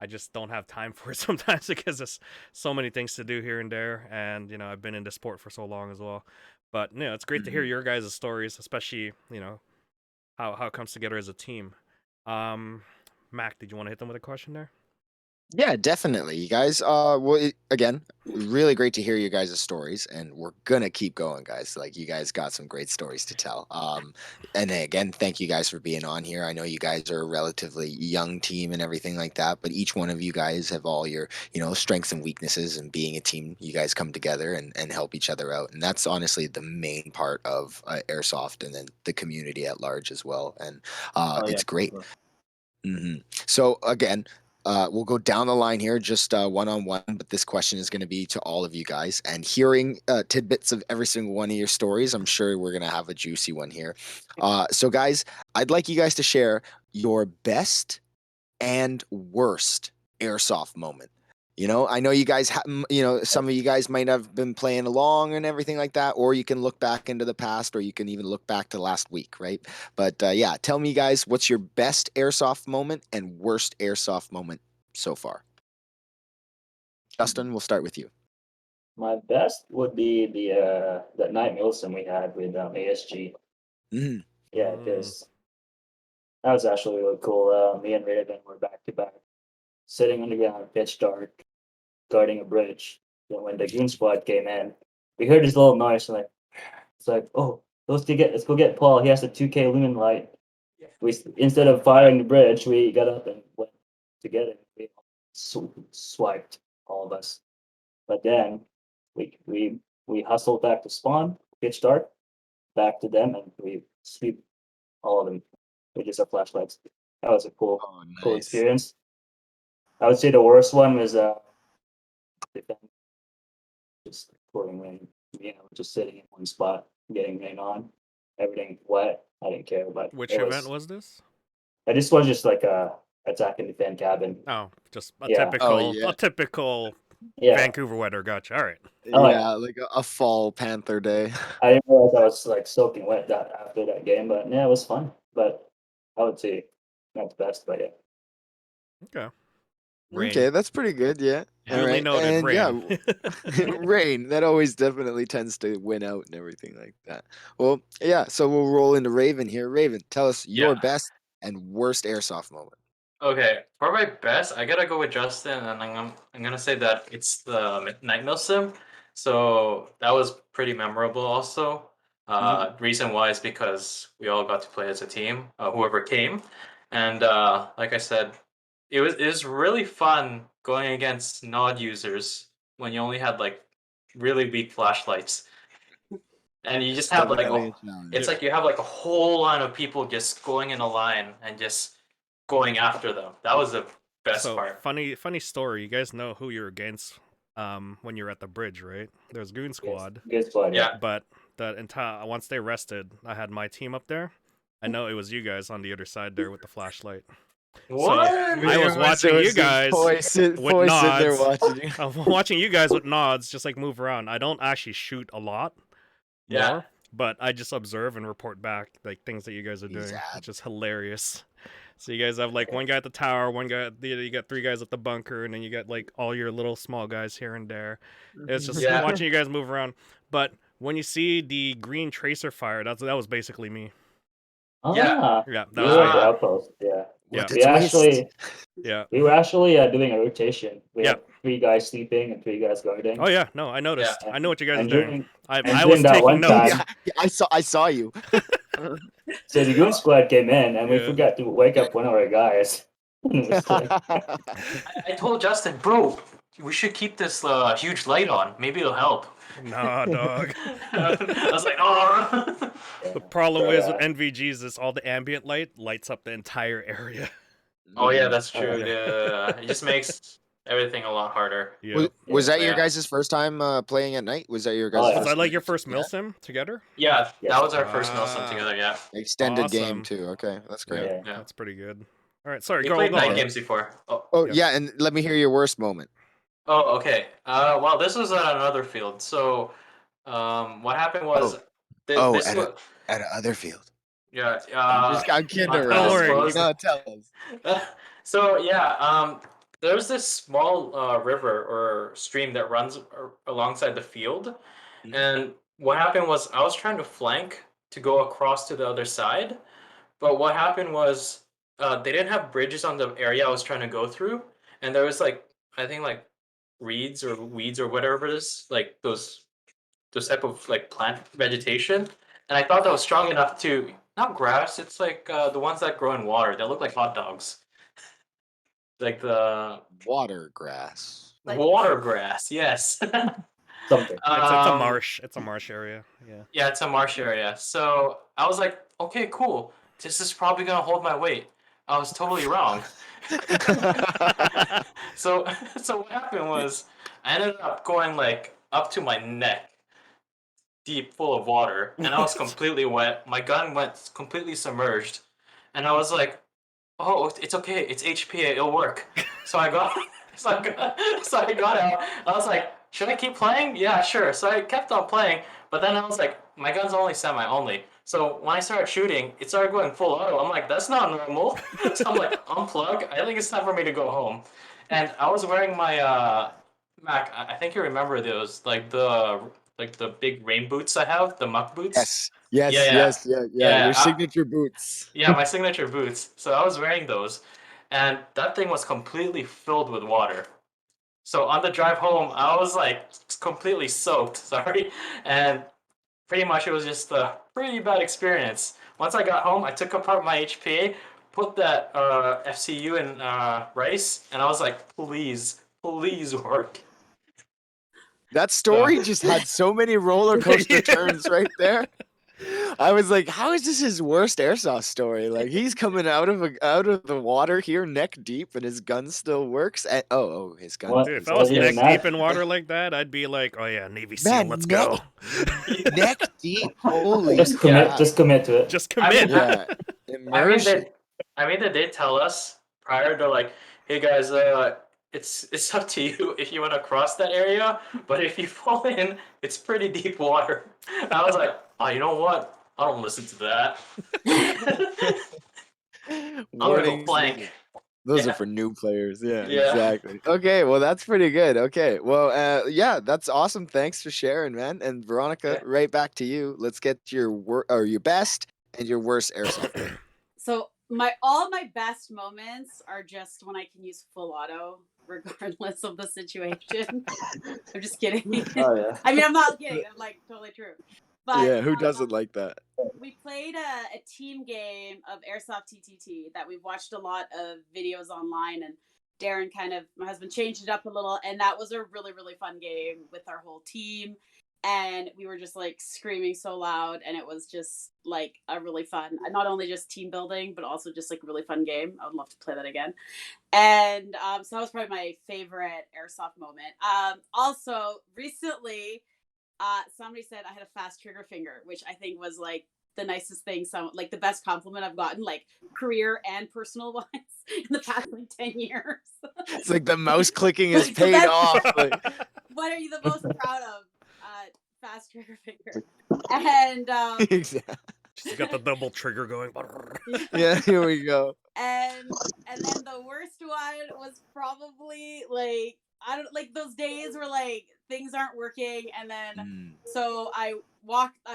I just don't have time for it sometimes because there's so many things to do here and there, and you know I've been into sport for so long as well. But you know, it's great to hear your guys' stories, especially you know how it comes together as a team. Mac, did you want to hit them with a question there? Yeah, definitely. You guys, again, really great to hear you guys' stories, and we're gonna keep going, guys. Like, you guys got some great stories to tell. And then again, thank you guys for being on here. I know you guys are a relatively young team and everything like that, but each one of you guys have all your, you know, strengths and weaknesses, and being a team, you guys come together and help each other out, and that's honestly the main part of airsoft, and then the community at large as well. And it's great. So again, we'll go down the line here, just one on one. But this question is going to be to all of you guys. And hearing tidbits of every single one of your stories, I'm sure we're going to have a juicy one here. So, guys, I'd like you guys to share your best and worst airsoft moment. You know, I know you guys, you know, some of you guys might have been playing along and everything like that, or you can look back into the past, or you can even look back to last week, right? But yeah, tell me, guys, what's your best airsoft moment and worst airsoft moment so far? Justin, we'll start with you. My best would be the night Milsim we had with ASG. Mhm. Yeah, because that was actually really cool. Me and Raven were back to back, sitting on the ground, pitch dark, guarding a bridge. Then when the goon squad came in, we heard this little noise. Like it's like, oh, let's go get Paul. He has a 2K lumen light. We instead of firing the bridge, we got up and went together. We swiped all of us. But then we hustled back to spawn, pitch dark, back to them, and we sweep all of them with just our flashlights. That was a cool Oh, cool nice. experience. I would say the worst one was just pouring rain. You know, just sitting in one spot, getting rain on, everything wet. I didn't care, but Which event was this? this was just like a attack and defend cabin. Oh, just a Yeah. typical Yeah. Vancouver weather. Gotcha. All right. Oh, Yeah, like a fall Panther day. I didn't realize I was like soaking wet after that game, but yeah, it was fun. But I would say not the best, but yeah. Okay. Rain. Okay, that's pretty good. Yeah. All Duly right. noted. And Rain. yeah, rain. That always definitely tends to win out and everything like that. Well, yeah. So we'll roll into Raven here. Raven, tell us your Yeah. best and worst airsoft moment. Okay, for my best, I gotta go with Justin, and I'm gonna say that it's the Night Mill Sim. So that was pretty memorable. Also, reason why is because we all got to play as a team, whoever came, and like I said, it was really fun going against nod users when you only had like really weak flashlights, and you just have like Definitely a, a challenge. it's like you have like a whole line of people just going in a line and just going after them. That was the best So part. funny story. You guys know who you're against when you're at the bridge, right? There's Goon Squad. Good squad, yeah. Yeah. But the entire once they rested, I had my team up there. I know it was you guys on the other side there with the flashlight. So I was watching you guys with sitting there nods. watching you. I'm watching you guys with nods, just like move around. I don't actually shoot a lot more, Yeah. but I just observe and report back like things that you guys are doing, which is hilarious. So you guys have like one guy at the tower, one guy you got 3 guys at the bunker, and then you got like all your little small guys here and there. It's just Yeah. watching you guys move around. But when you see the green tracer fire, that was basically me. Ah, Yeah, that you was were me. at the outpost. Yeah. Yeah. We actually, Yeah. we were actually doing a rotation. We Yeah. had 3 guys sleeping and 3 guys guarding. Oh yeah, no, I noticed. Yeah. I know what you guys are And doing. during- I and was during that taking one notes. time- Yeah, I saw you. So the goon squad came in, and we Yeah. forgot to wake up one of our guys. It was like- I told Justin, bro, we should keep this huge light on. Maybe it'll help. Nah, dog. I was like, oh. The problem is with NVGs is all the ambient light lights up the entire area. Oh yeah, that's true. yeah. Yeah, it just makes everything a lot harder. Yeah. Was that your Yeah. guys' first time playing at night? Was that your guys' Oh, yeah. Was first that like your time? first milsim together? Yeah, Yes. that was our first milsim Ah. together. Yeah, Extended game Awesome. too. Okay, that's great. Yeah. yeah. That's pretty good. All right, sorry, We go played go night on. games before. Oh, Oh Yeah. yeah, and let me hear your worst moment. oh, okay. Well, this was at another field. So, what happened was, this at was, at other field. yeah. I'm kidding not around. Don't worry. disclosed. No, tell us. So yeah, there's this small river or stream that runs alongside the field, Mhm. and what happened was I was trying to flank to go across to the other side, but what happened was they didn't have bridges on the area I was trying to go through, and there was like I think like reeds or weeds or whatever it is, like those type of like plant vegetation, and I thought that was strong enough to not grass. It's like the ones that grow in water. They look like hot dogs. Like the Water grass. Like- water grass, yes. Something. It's a Um, marsh. It's a marsh area. Yeah. Yeah, it's a marsh area. So I was like, okay, cool. This is probably gonna hold my weight. I was totally wrong. So what happened was I ended up going like up to my neck, deep, full of water, and I was completely wet. My gun went completely submerged, and I was like, "Oh, it's okay. It's HPA. It'll work." So I got, so I got out. I was like, "Should I keep playing?" Yeah, sure. So I kept on playing, but then I was like, "My gun's only semi-only." So when I started shooting, it started going full auto. I'm like, "That's not normal." So I'm like, "Unplug. I think it's time for me to go home." And I was wearing my Mac. I think you remember those, like the big rain boots I have, the muck boots. Yes, Yeah, yeah. yes, Yeah, Your signature boots. Yeah, my signature boots. So I was wearing those, and that thing was completely filled with water. So on the drive home, I was like completely soaked. Sorry, and pretty much it was just a pretty bad experience. Once I got home, I took apart my HPA, put that FCU in rice, and I was like, please work. That story just had so many roller coaster turns right there. I was like, how is this his worst airsoft story? Like he's coming out of the water here neck deep and his gun still works. And, his gun. What? Dude, if is I was Well, neck yeah, deep in water like that, I'd be like, "Oh yeah, Navy SEAL, Man, let's neck- go." neck deep. Holy Just commit. crap. Just commit to it. Just I mean, commit. Yeah. Immersion. I mean, they did tell us prior. They're like, "Hey guys, it's up to you if you want to cross that area, but if you fall in, it's pretty deep water." And I was like, "Oh, you know what? I don't listen to that. I'm gonna go Warnings. flank." Those Yeah. are for new players. Yeah, Yeah. exactly. Okay, well that's pretty good. Okay, well, yeah, that's awesome. Thanks for sharing, man. And Veronica, Yeah. right back to you. Let's get your your best and your worst airsoft. game. So all my best moments are just when I can use full auto, regardless of the situation. I'm just kidding. Oh yeah. I mean, I'm not kidding. I'm like totally true. But Yeah, who doesn't like that? we played a team game of Airsoft TTT that we've watched a lot of videos online, and Darren my husband changed it up a little, and that was a really, really fun game with our whole team. And we were just like screaming so loud, and it was just like a really fun, not only just team building, but also just like a really fun game. I would love to play that again. And so that was probably my favorite Airsoft moment. Also, recently, somebody said I had a fast trigger finger, which I think was like the nicest thing, like the best compliment I've gotten. Like career and personal wise in the past like 10 years. It's like the mouse clicking is Like, the paid best- off. Like, What are you the most proud of? Fast trigger finger. And exactly. She's got the double trigger going. Yeah, here we go. and then the worst one was probably like I don't like those days where like things aren't working, and then so I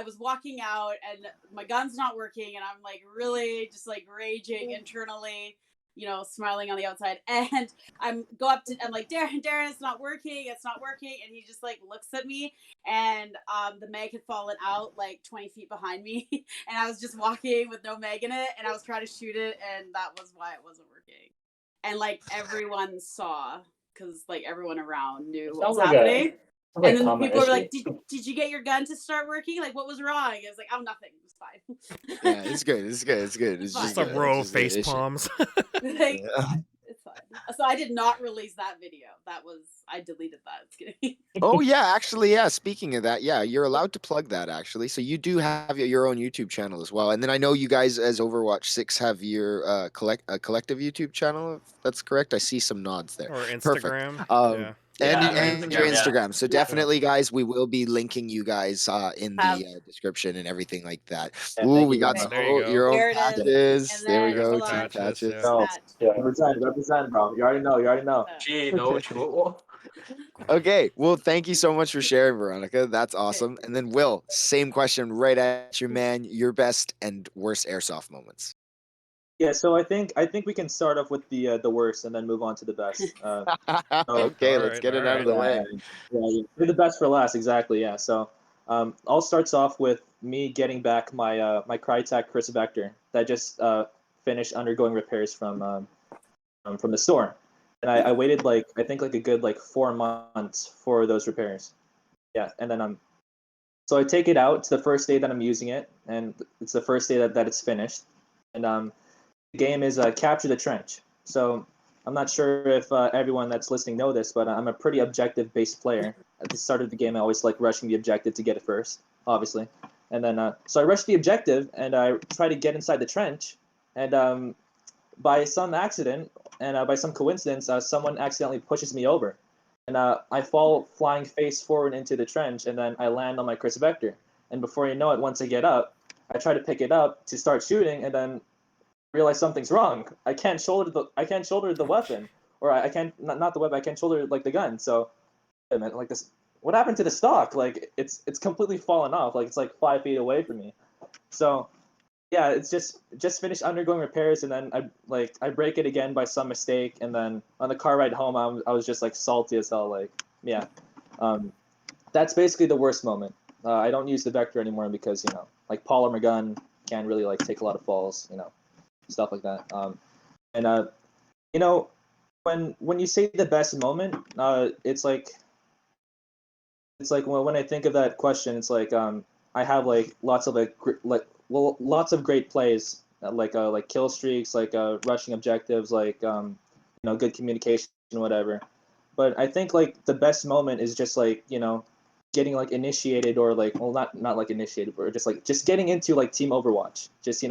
was walking out and my gun's not working, and I'm like really just like raging internally, you know, smiling on the outside, and I'm like, Darren, it's not working, and he just like looks at me, and the mag had fallen out like 20 feet behind me, and I was just walking with no mag in it, and I was trying to shoot it, and that was why it wasn't working, and like everyone saw, because like everyone around knew what was happening. And then people were like, did you get your gun to start working? Like, what was wrong? I was like, oh, nothing. It was fine. Yeah, it's good. It's good. It's good. It's Just just a good. row of It's just an face issue. palms. Like, Yeah. it's fine. So I did not release that video. I deleted that. Just kidding. Oh yeah, actually, yeah. Speaking of that, yeah, you're allowed to plug that actually. So you do have your own YouTube channel as well, and then I know you guys as Overwatch-Six have your collective YouTube channel. If that's correct. I see some nods there. Or Perfect. Instagram. Um, Yeah. and your Instagram, yeah. Instagram. So definitely, guys, we will be linking you guys in the description and everything like that. Yeah, Ooh, thank we you got very some much. There you go. your own There it is. patches. And There we then, go. hold Two on. patches. Yeah. No, Patch. represent, bro. You already know. Gee, no. Okay, well, thank you so much for sharing, Veronica. That's awesome. And then Will, same question right at you, man. Your best and worst airsoft moments. Yeah, so I think we can start off with the worst and then move on to the best. Okay, let's get it out of the way. Yeah. The best for last, exactly. Yeah. So, all starts off with me getting back my my Crytek Chris Vector that just finished undergoing repairs from the store, and I waited like I think like a good like 4 months for those repairs. Yeah, and then so I take it out. It's the first day that I'm using it, and it's the first day that it's finished, and the game is Capture the Trench. So I'm not sure if everyone that's listening know this, but I'm a pretty objective-based player. At the start of the game, I always like rushing the objective to get it first, obviously. And then so I rush the objective, and I try to get inside the trench, and by some accident and by some coincidence, someone accidentally pushes me over. And I fall flying face forward into the trench, and then I land on my Chris Vector. And before you know it, once I get up, I try to pick it up to start shooting, and then realize something's wrong. I can't shoulder the weapon, or I can't not the weapon. I can't shoulder like the gun. So, wait a minute, like this. What happened to the stock? Like it's completely fallen off. Like it's like 5 feet away from me. So, yeah, it's just finished undergoing repairs, and then I break it again by some mistake, and then on the car ride home, I was just like salty as hell. Like yeah, that's basically the worst moment. I don't use the Vector anymore because like polymer gun can really like take a lot of falls. Stuff like that. And you know, when you say the best moment, it's like when I think of that question, it's like I have like lots of lots of great plays, like kill streaks, like rushing objectives, like good communication, whatever. But I think like the best moment is just like getting like initiated, or like, well, not like initiated, but just getting into like Team Overwatch. Just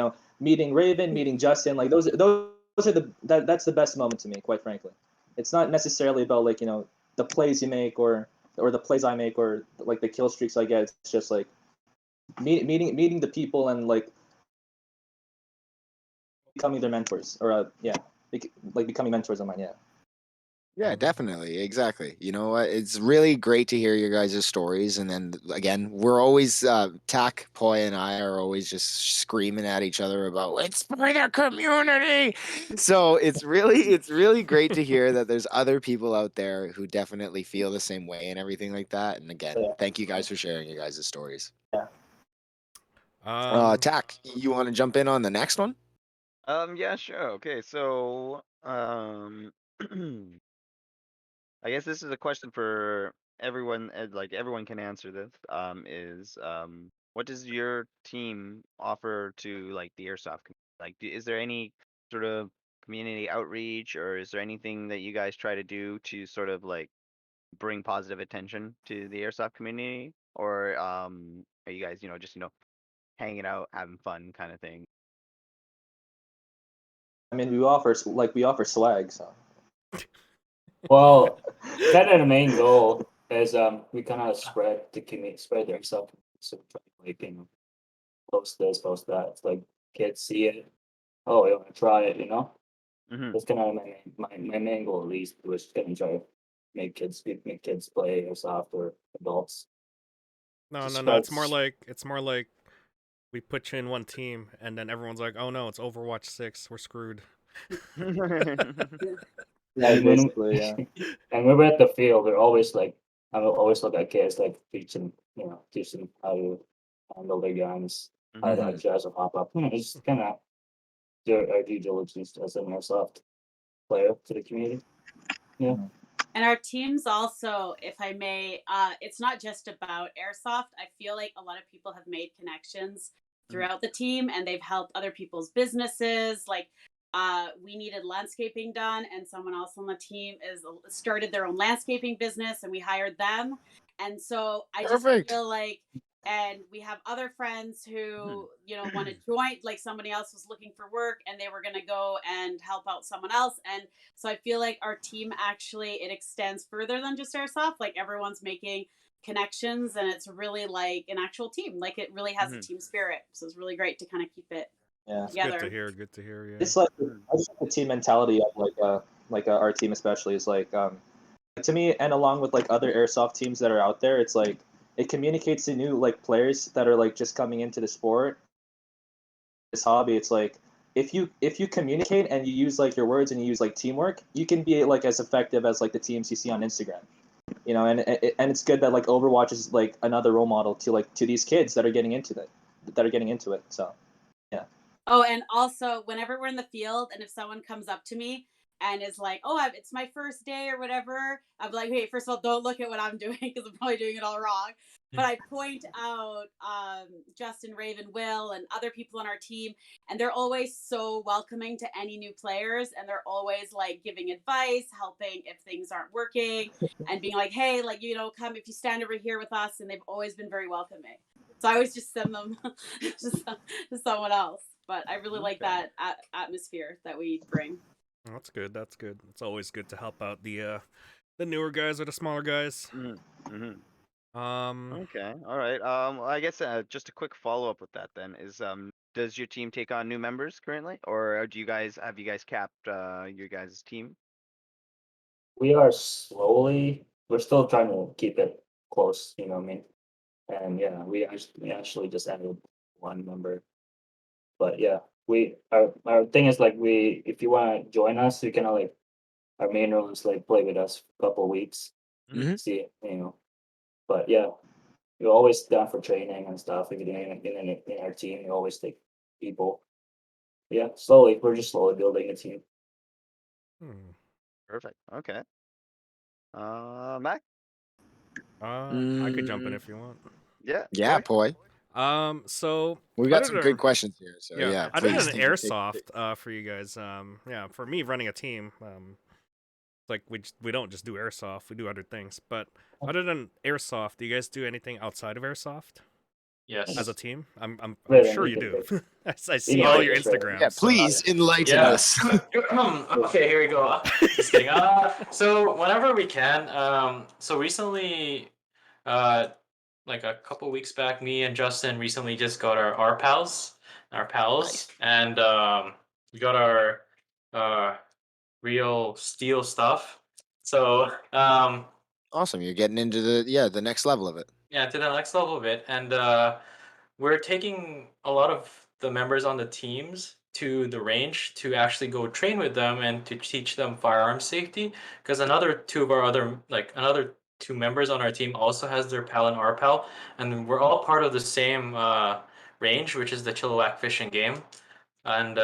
meeting Raven, meeting Justin, like those are that's the best moment to me, quite frankly. It's not necessarily about like the plays you make, or the plays I make, or like the kill streaks I get. It's just like meeting the people, and like becoming their mentors, or like becoming mentors of mine. Yeah. Yeah, definitely. Exactly. You know what? It's really great to hear your guys' stories. And then again, we're always, Tack, Poi, and I are always just screaming at each other about it's for the community. So it's really great to hear that there's other people out there who definitely feel the same way and everything like that. And again, thank you guys for sharing your guys' stories. Yeah. Tack, you want to jump in on the next one? Yeah, sure. Okay, so I guess this is a question for everyone. Like everyone can answer this. What does your team offer to like the airsoft community? Like, is there any sort of community outreach, or is there anything that you guys try to do to sort of like bring positive attention to the airsoft community, or are you guys just hanging out, having fun kind of thing? I mean, we offer swag, so. Well, kind of the main goal is we kind of spread their stuff. So like post this, post that. It's like kids see it. Oh, you want to try it? Mhm. That's kind of my main goal at least, was gonna try to make kids play airsoft or adults. No, Just no. It's starts- more like we put you in one team, and then everyone's like, "Oh no, it's Overwatch-Six. We're screwed." Yeah, And when basically, yeah. and when we're at the field, they're always like, I will always look at kids, like teach them how to handle their guns, how to Mhm. adjust or pop up. Just kind of do our due diligence as an airsoft player to the community. Yeah. And our teams also, if I may, it's not just about airsoft. I feel like a lot of people have made connections throughout the team, and they've helped other people's businesses. Like, we needed landscaping done, and someone else on the team is started their own landscaping business, and we hired them. And so I just Perfect. feel like, and we have other friends who want to join. Like, somebody else was looking for work, and they were going to go and help out someone else, and so I feel like our team actually, it extends further than just airsoft. Like, everyone's making connections, and it's really like an actual team. Like, it really has a team spirit. So it's really great to kind of keep it Yeah. It's good together. to hear. Good to hear. Yeah. It's like I just like the team mentality of our team especially is like to me, and along with like other airsoft teams that are out there, it's like it communicates to new like players that are like just coming into the sport, this hobby. It's like if you communicate and you use like your words and you use like teamwork, you can be like as effective as like the teams you see on Instagram. And it's good that like Overwatch is like another role model to these kids that are getting into it. So yeah. Oh, and also, whenever we're in the field, and if someone comes up to me and is like, "Oh, it's my first day" or whatever, I'm like, "Hey, first of all, don't look at what I'm doing because I'm probably doing it all wrong." But I point out Justin, Raven, Will, and other people on our team, and they're always so welcoming to any new players, and they're always like giving advice, helping if things aren't working, and being like, "Hey, like come if you stand over here with us," and they've always been very welcoming. So I always just send them to someone else. But I really like that atmosphere that we bring. Oh, that's good. That's good. It's always good to help out the newer guys or the smaller guys. Mhm. Um, Okay. All right. I guess just a quick follow up with that then is does your team take on new members currently, or do you guys have you guys capped your guys' team? We are we're still trying to keep it close, you know what I mean? And yeah, we actually just added one member. But yeah, our thing is like if you want to join us, you can like our main role is like play with us for a couple of weeks, Mhm. see But yeah, you're always down for training and stuff. If you're doing in our team, you always take people. Yeah, we're just slowly building a team. hmm. Perfect. Okay. Mac? I could jump in Mm, if you want. Yeah, yeah, boy. boy. So We've got other some good than questions here. So yeah, yeah, other please than take airsoft, for you guys, yeah, for me running a team, like we don't just do airsoft, we do other things. But other than airsoft, do you guys do anything outside of airsoft as a Yes. team? I'm Raven, sure you you can do. take I you see can all Oh, take your this, Raven. Yeah, Instagrams. So please enlighten yeah. us. Okay, here we go. Just kidding. So whenever we can, so recently, uh, like a couple weeks back, me and Justin recently just got our pals, and we got our uh real steel stuff. So Awesome. You're getting into the next level of it. yeah, to the next level of it, and we're taking a lot of the members on the teams to the range to actually go train with them and to teach them firearm safety. Because another two members on our team also has their pal and our pal, and we're all part of the same range, which is the Chilliwack Fish and Game. And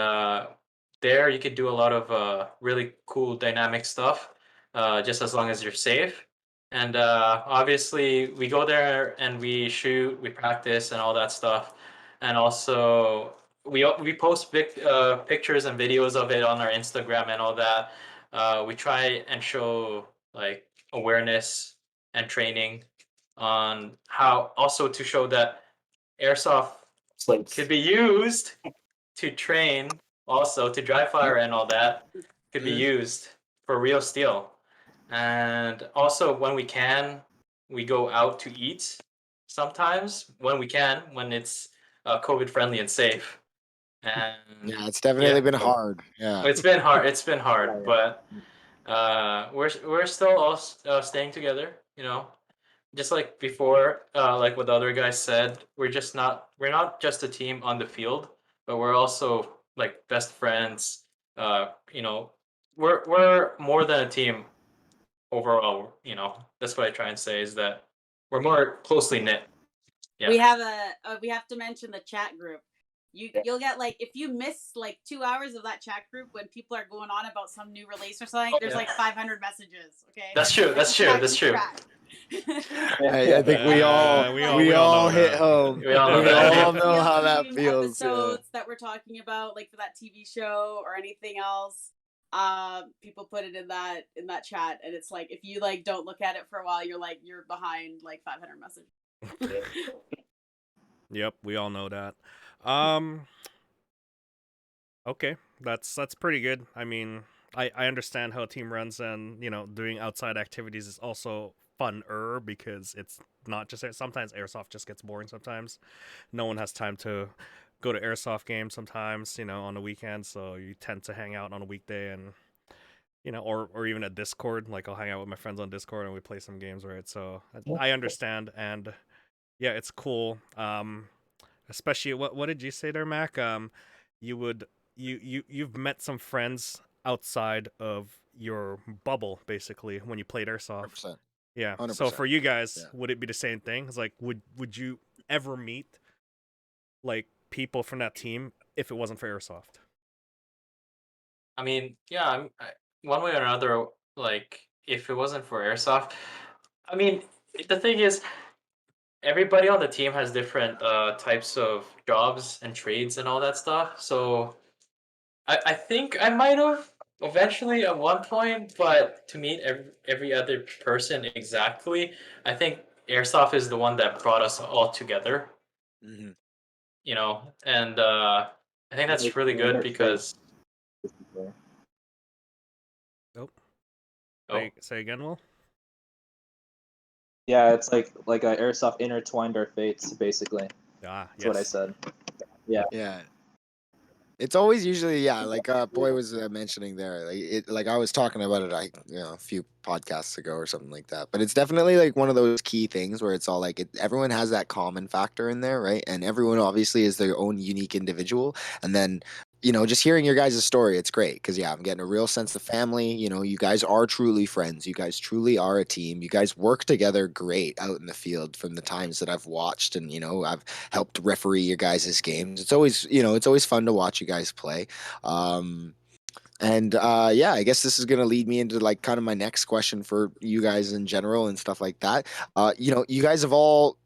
there you could do a lot of really cool dynamic stuff, just as long as you're safe. And obviously, we go there and we shoot, we practice, and all that stuff. And also, we post pictures and videos of it on our Instagram and all that. We try and show like awareness and training on how also to show that airsoft It's like could be used to train also to dry fire and all that could be used for real steel. And also when we can, we go out to eat sometimes when we can, when it's COVID friendly and safe. And Yeah, it's definitely been hard. Yeah. it's been hard. It's been hard, but we're still all staying together. You know, just like before, like what the other guys said, we're not just a team on the field, but we're also like best friends. You know, we're more than a team overall. You know, that's what I try and say is that we're more closely knit. Yeah. We have to mention the chat group. You'll get like if you miss like 2 hours of that chat group when people are going on about some new release or something, there's like 500 messages. Okay. That's true. That's true. That's true. I think we all hit home. We all know that. know how that Team feels. Episodes that we're talking about, like for that TV show or anything else, people put it in that chat, and it's like if you like don't look at it for a while, you're behind like 500 messages. Yep, we all know that. Okay, that's pretty good. I mean, I understand how a team runs, and doing outside activities is also funner because it's not just sometimes airsoft just gets boring. Sometimes no one has time to go to airsoft games. Sometimes on the weekend, so you tend to hang out on a weekday and or even at Discord. Like I'll hang out with my friends on Discord and we play some games, right? So I understand, and yeah, it's cool. Especially what did you say there, Mac? You've met some friends outside of your bubble basically when you played airsoft. 100%. Yeah. 100%. So for you guys, would it be the same thing? It's like would you ever meet like people from that team if it wasn't for airsoft? I mean, yeah, one way or another, like if it wasn't for airsoft, I mean, the thing is, everybody on the team has different types of jobs and trades and all that stuff. So I think I might have eventually at one point, but to meet every other person exactly, I think airsoft is the one that brought us all together. Mm-hmm. You know, and I think that's really good because. Nope. Oh. Say again, Will? Yeah, it's like airsoft intertwined our fates, basically. Ah, That's what I said. Yeah. Yeah. It's always usually like boy was mentioning there, like I was talking about it a few podcasts ago or something like that. But it's definitely like one of those key things where it's all like everyone has that common factor in there, right? And everyone obviously is their own unique individual. And then just hearing your guys' story, it's great because I'm getting a real sense of family. You guys are truly friends. You guys truly are a team. You guys work together great out in the field from the times that I've watched, and I've helped referee your guys' games. It's always fun to watch you guys play. I guess this is gonna lead me into like kind of my next question for you guys in general and stuff like that. You guys have all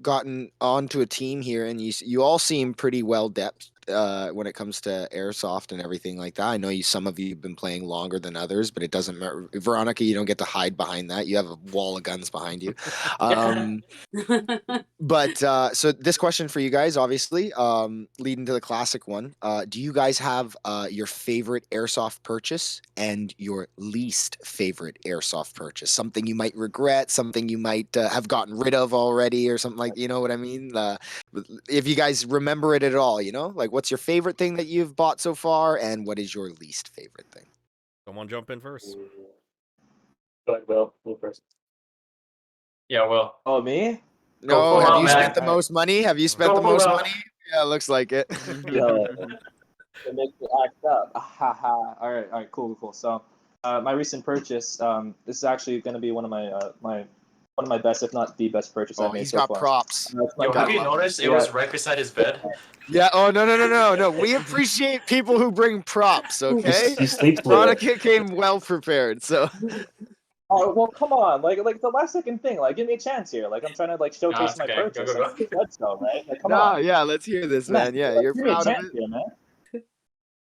gotten onto a team here, and you all seem pretty well depth when it comes to airsoft and everything like that. I know some of you have been playing longer than others, but it doesn't matter. Veronica, you don't get to hide behind that. You have a wall of guns behind you. But so this question for you guys, obviously, leading to the classic one. Do you guys have your favorite airsoft purchase and your least favorite airsoft purchase? Something you might regret, something you might have gotten rid of already, or something like, you know what I mean? If you guys remember it at all, like what's your favorite thing that you've bought so far, and what is your least favorite thing? Someone jump in first. Go ahead, Will. Will first. Yeah, Will. Oh, me? No, full have out, you man. spent the most money? Have you spent Go the full most out. money? Yeah, looks like it. Yo, it makes me act up. All right, cool. So, my recent purchase, this is actually going to be one of my best, if not the best purchase I've made He's so got far. props. It's my Yo, have you love noticed this. it was right beside his bed? Yeah. Oh no. We appreciate people who bring props. Okay. He sleeps with it. Veronica came well prepared. So. Oh well, come on, like the last second thing, like give me a chance here. Like I'm trying to like showcase it's my okay. purchase. Go. Like, let's go, right? Like come No, on. yeah. Let's hear this, man. Yeah, you're Give me a proud of chance it. here, man.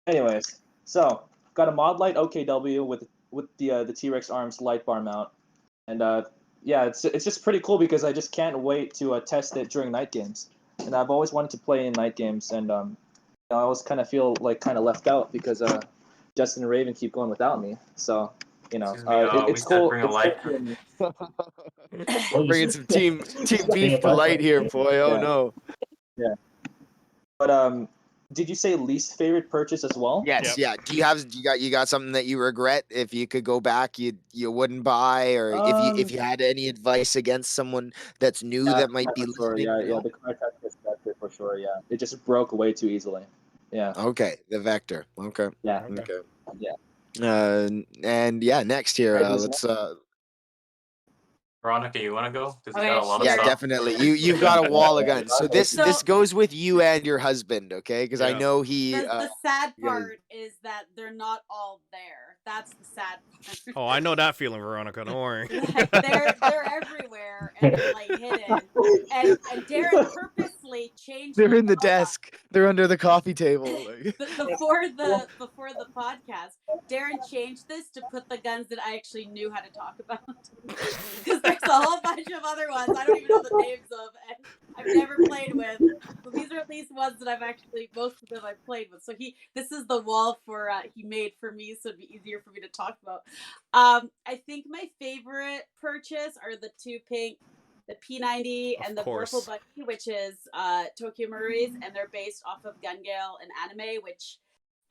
Anyways, so got a Mod Light OKW with the T-Rex Arms light bar mount, and it's just pretty cool because I just can't wait to test it during night games, and I've always wanted to play in night games, and I always kind of feel like kind of left out because Justin and Raven keep going without me. So Excuse me, we it's said cool. bring a It's light. cool. Well, you Bringing should- some team Bring a beef to light flashlight. here, boy. Oh Yeah. no. But did you say least favorite purchase as well? Yes, Yep. yeah. You got something that you regret? If you could go back, you wouldn't buy, or if you had any advice against someone that's new that might be for sure. listening? Yeah, No? the car test Specter for sure. Yeah, it just broke way too easily. Yeah, Okay, the Vector. Okay. yeah, Okay. Okay. yeah. And yeah, next here, Alright, who's let's Veronica, you want to go? Because you Okay, got a lot yeah, of stuff. definitely. You've got a wall of guns. So this So- this goes with you and your husband, okay? Because I Yeah. know he. The sad you guys- part is that they're not all there. That's the sad part. Oh, I know that feeling, Veronica. Don't worry. Like, they're everywhere and they're like hidden. And Darren purposely changed. They're in the hold on. desk. They're under the coffee table. Before the podcast, Darren changed this to put the guns that I actually knew how to talk about. Because there's a whole bunch of other ones I don't even know the names of and I've never played with. So these are at least ones that I've actually, most of them I've played with. So this is the wall for he made for me, so it'd be easier for me to talk about. I think my favorite purchase are the two pink, the P90 Of and the course. Purple Bunny, which is Tokyo Marie's, and they're based off of Gun Gale and anime, which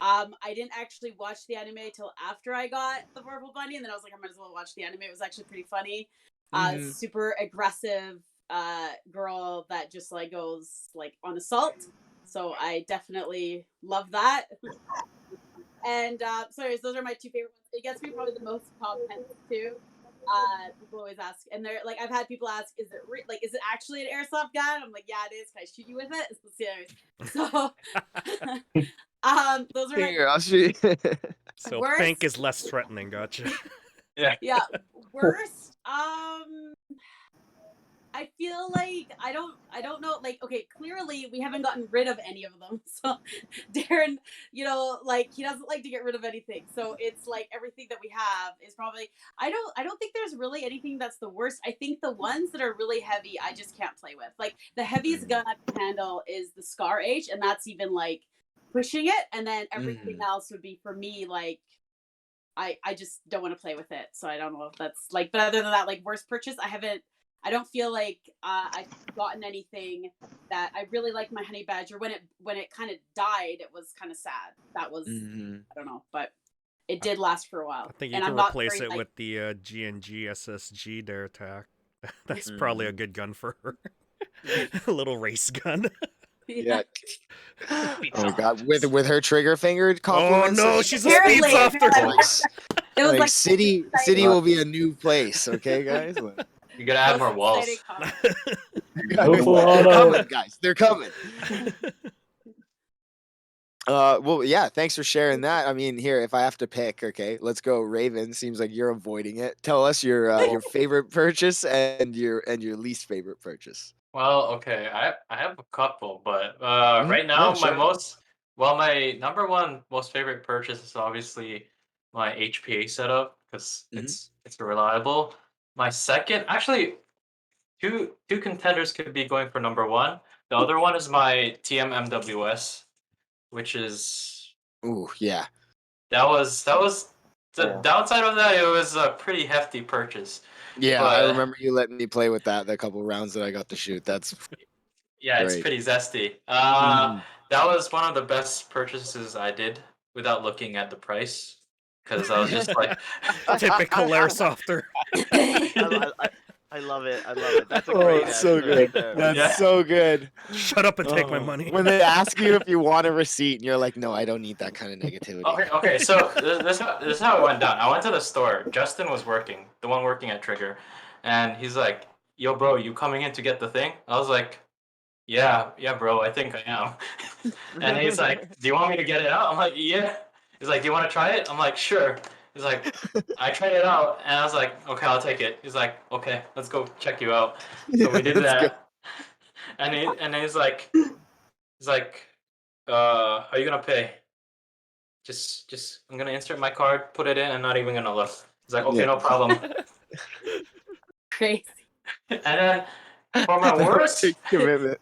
I didn't actually watch the anime till after I got the Purple Bunny, and then I was like, I might as well watch the anime. It was actually pretty funny. Super aggressive girl that just like goes like on assault. So I definitely love that. And so anyways, those are my two favorite ones. It gets me probably the most comments too. People always ask, and they're like, I've had people ask, is it actually an airsoft gun? I'm like, yeah, it is. Can I shoot you with it? So those are my Here, I'll show you. So Worst- pink is less threatening. Gotcha. yeah worst. I feel like I don't know, like, okay, clearly we haven't gotten rid of any of them. So Darren, like, he doesn't like to get rid of anything. So it's like everything that we have is probably, I don't think there's really anything that's the worst. I think the ones that are really heavy, I just can't play with. Like the heaviest gun I can handle is the Scar H, and that's even like pushing it. And then everything else would be for me, like, I just don't want to play with it. So I don't know if that's like, but other than that, like worst purchase, I don't feel like I've gotten anything that I really like. My honey badger, when it kind of died, it was kind of sad. That was I don't know, but it did last for a while. I think you And can I'm not replace very, it like- with the G&G SSG dare attack. That's probably a good gun for her. A little race gun. Yeah. Oh my god, with her trigger finger Oh compliments. no, she's a Apparently, speed softer. it was Like, like city will be a new place, okay, guys? You gotta add more walls. They're coming, guys. They're coming. Well, yeah. Thanks for sharing that. I mean, here, if I have to pick, okay, let's go. Raven. Seems like you're avoiding it. Tell us your favorite purchase and your least favorite purchase. Well, okay, I have a couple, but right now Yeah, sure. my number one most favorite purchase is obviously my HPA setup because it's reliable. My second, actually, two contenders could be going for number one. The other one is my TMMWS, which is Ooh, yeah. that was the downside of that. It was a pretty hefty purchase. Yeah, But- I remember you letting me play with that the couple rounds that I got to shoot. That's Yeah, it's Great. pretty zesty. Mhm. That was one of the best purchases I did without looking at the price, because I was just like, Typical airsofter. I love it. I love it. That's a Oh, great it's so answer good. right there. That's Yeah. so good. Shut up and take my Oh, money. When they ask you if you want a receipt, and you're like, no, I don't need that kind of negativity. okay. So this is how it went down. I went to the store. Justin was working, the one working at Trigger, and he's like, "Yo, bro, you coming in to get the thing?" I was like, "Yeah, bro, I think I am." And he's like, "Do you want me to get it out?" I'm like, "Yeah." He's like, "Do you want to try it?" I'm like, "Sure." He's like, I tried it out, and I was like, "Okay, I'll take it." He's like, "Okay, let's go check you out." So we did Let's go. that, and he's like, "How are you gonna pay?" Just, I'm gonna insert my card, put it in, and not even gonna look. He's like, "Okay, Yeah. no problem." Crazy. And then for my worst, Commitment.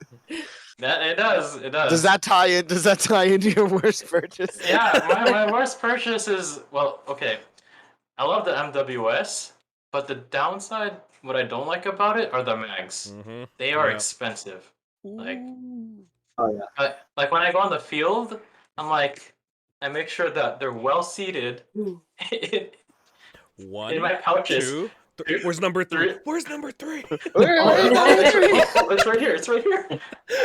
That it does. It does. Does that tie in? Does that tie into your worst purchase? Yeah, my worst purchase is, well, okay. I love the MWS, but the downside, what I don't like about it, are the mags. Mm-hmm. They are Yeah. expensive. Like, Oh yeah. like when I go on the field, I'm like, I make sure that they're well seated in, One, my pouches. two, where's number three? Where's number three? It's right here. It's right here.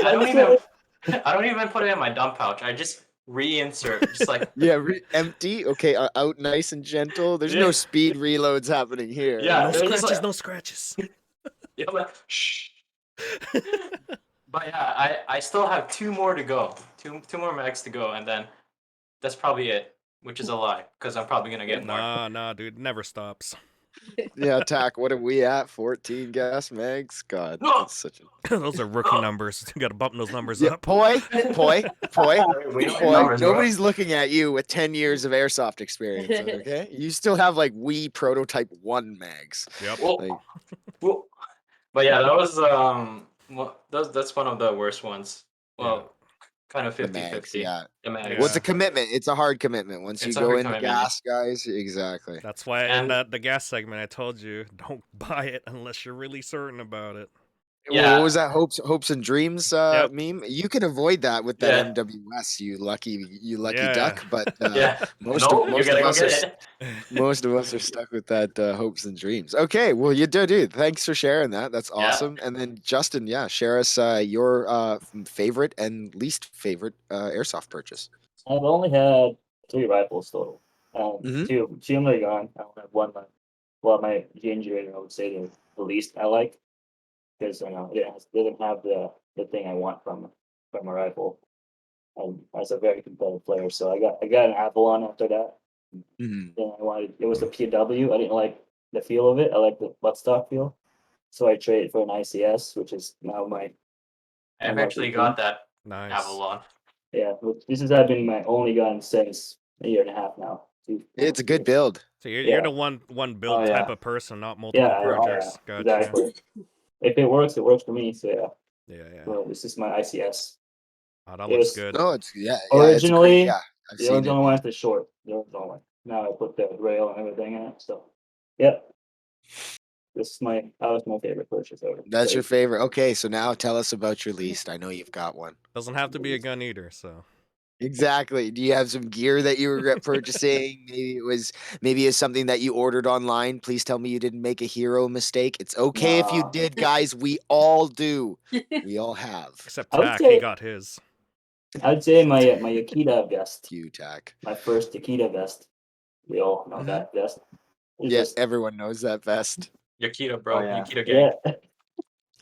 I don't even put it in my dump pouch. I just reinsert, just like Yeah, empty. Okay, out nice and gentle. There's no speed reloads happening here. Yeah, No they're just scratches, like- no scratches. yeah, like, shh. But yeah, I still have two more to go. Two more mags to go, and then that's probably it. Which is a lie, because I'm probably gonna get more. Nah, dude, never stops. Yeah, Tack. What are we at? 14 gas mags. God, No! that's such a. Those are rookie numbers. You gotta bump those numbers Yeah, up. poi. We know Boy, numbers, bro. nobody's looking at you with 10 years of airsoft experience, okay? You still have like Wii Prototype 1 mags. Yep. Well, Like, well, but yeah, that was that's one of the worst ones. Well, kind of the 50-50. mags, yeah. The mags. Well, it's a Yeah. commitment. It's a hard commitment. Once It's you a go hard into commitment. gas, guys, exactly. That's why And- in the gas segment I told you don't buy it unless you're really certain about it. Well, what was that hopes and dreams Yep. meme? You can avoid that with that Yeah. MWS, you lucky Yeah. duck, but Yeah. most No, of you most gotta of go us are get it. most of us are stuck with that hopes and dreams. Okay, well, you do, dude. Thanks for sharing that. That's Yeah. awesome. And then Justin, yeah, share us your favorite and least favorite airsoft purchase. I've only had 3 rifles total. Mhm. Two of them are gone. I only have one left. Well, my Ginger, I would say the least I like, because it doesn't have the thing I want from a rifle. And I was a very competitive player, so I got an Avalon after that. Mhm. Then it was the PW. I didn't like the feel of it. I like the buttstock feel, so I traded for an ICS, which is now my I eventually got that Nice. Avalon. yeah. This has been my only gun since a year and a half now. It's a good build. So you're Yeah. the one build Oh, yeah. type of person, not multiple Yeah, projects. Gotcha. exactly. If it works for me. So yeah. Yeah. Well, this is my ICS. Oh, that It looks was- good. No, it's it's Originally, great. Yeah, I've The seen original it. one is the short. The original one. Now I put the rail and everything in it. So, yep. That was my favorite purchase ever. That's your favorite. Okay, so now tell us about your least. I know you've got one. Doesn't have to be a gun either. So Exactly. Do you have some gear that you regret purchasing? Maybe it's something that you ordered online. Please tell me you didn't make a hero mistake. It's okay if you Nah. did, guys. We all do. We all have. except I would Tack, he say- got his. I'd say my Akita vest, You, Tack. my first Akita vest. We all know Mhm. that vest. It's Yes, just- everyone knows that vest. Yakita, bro. Oh, yeah. Yakita gang. yeah.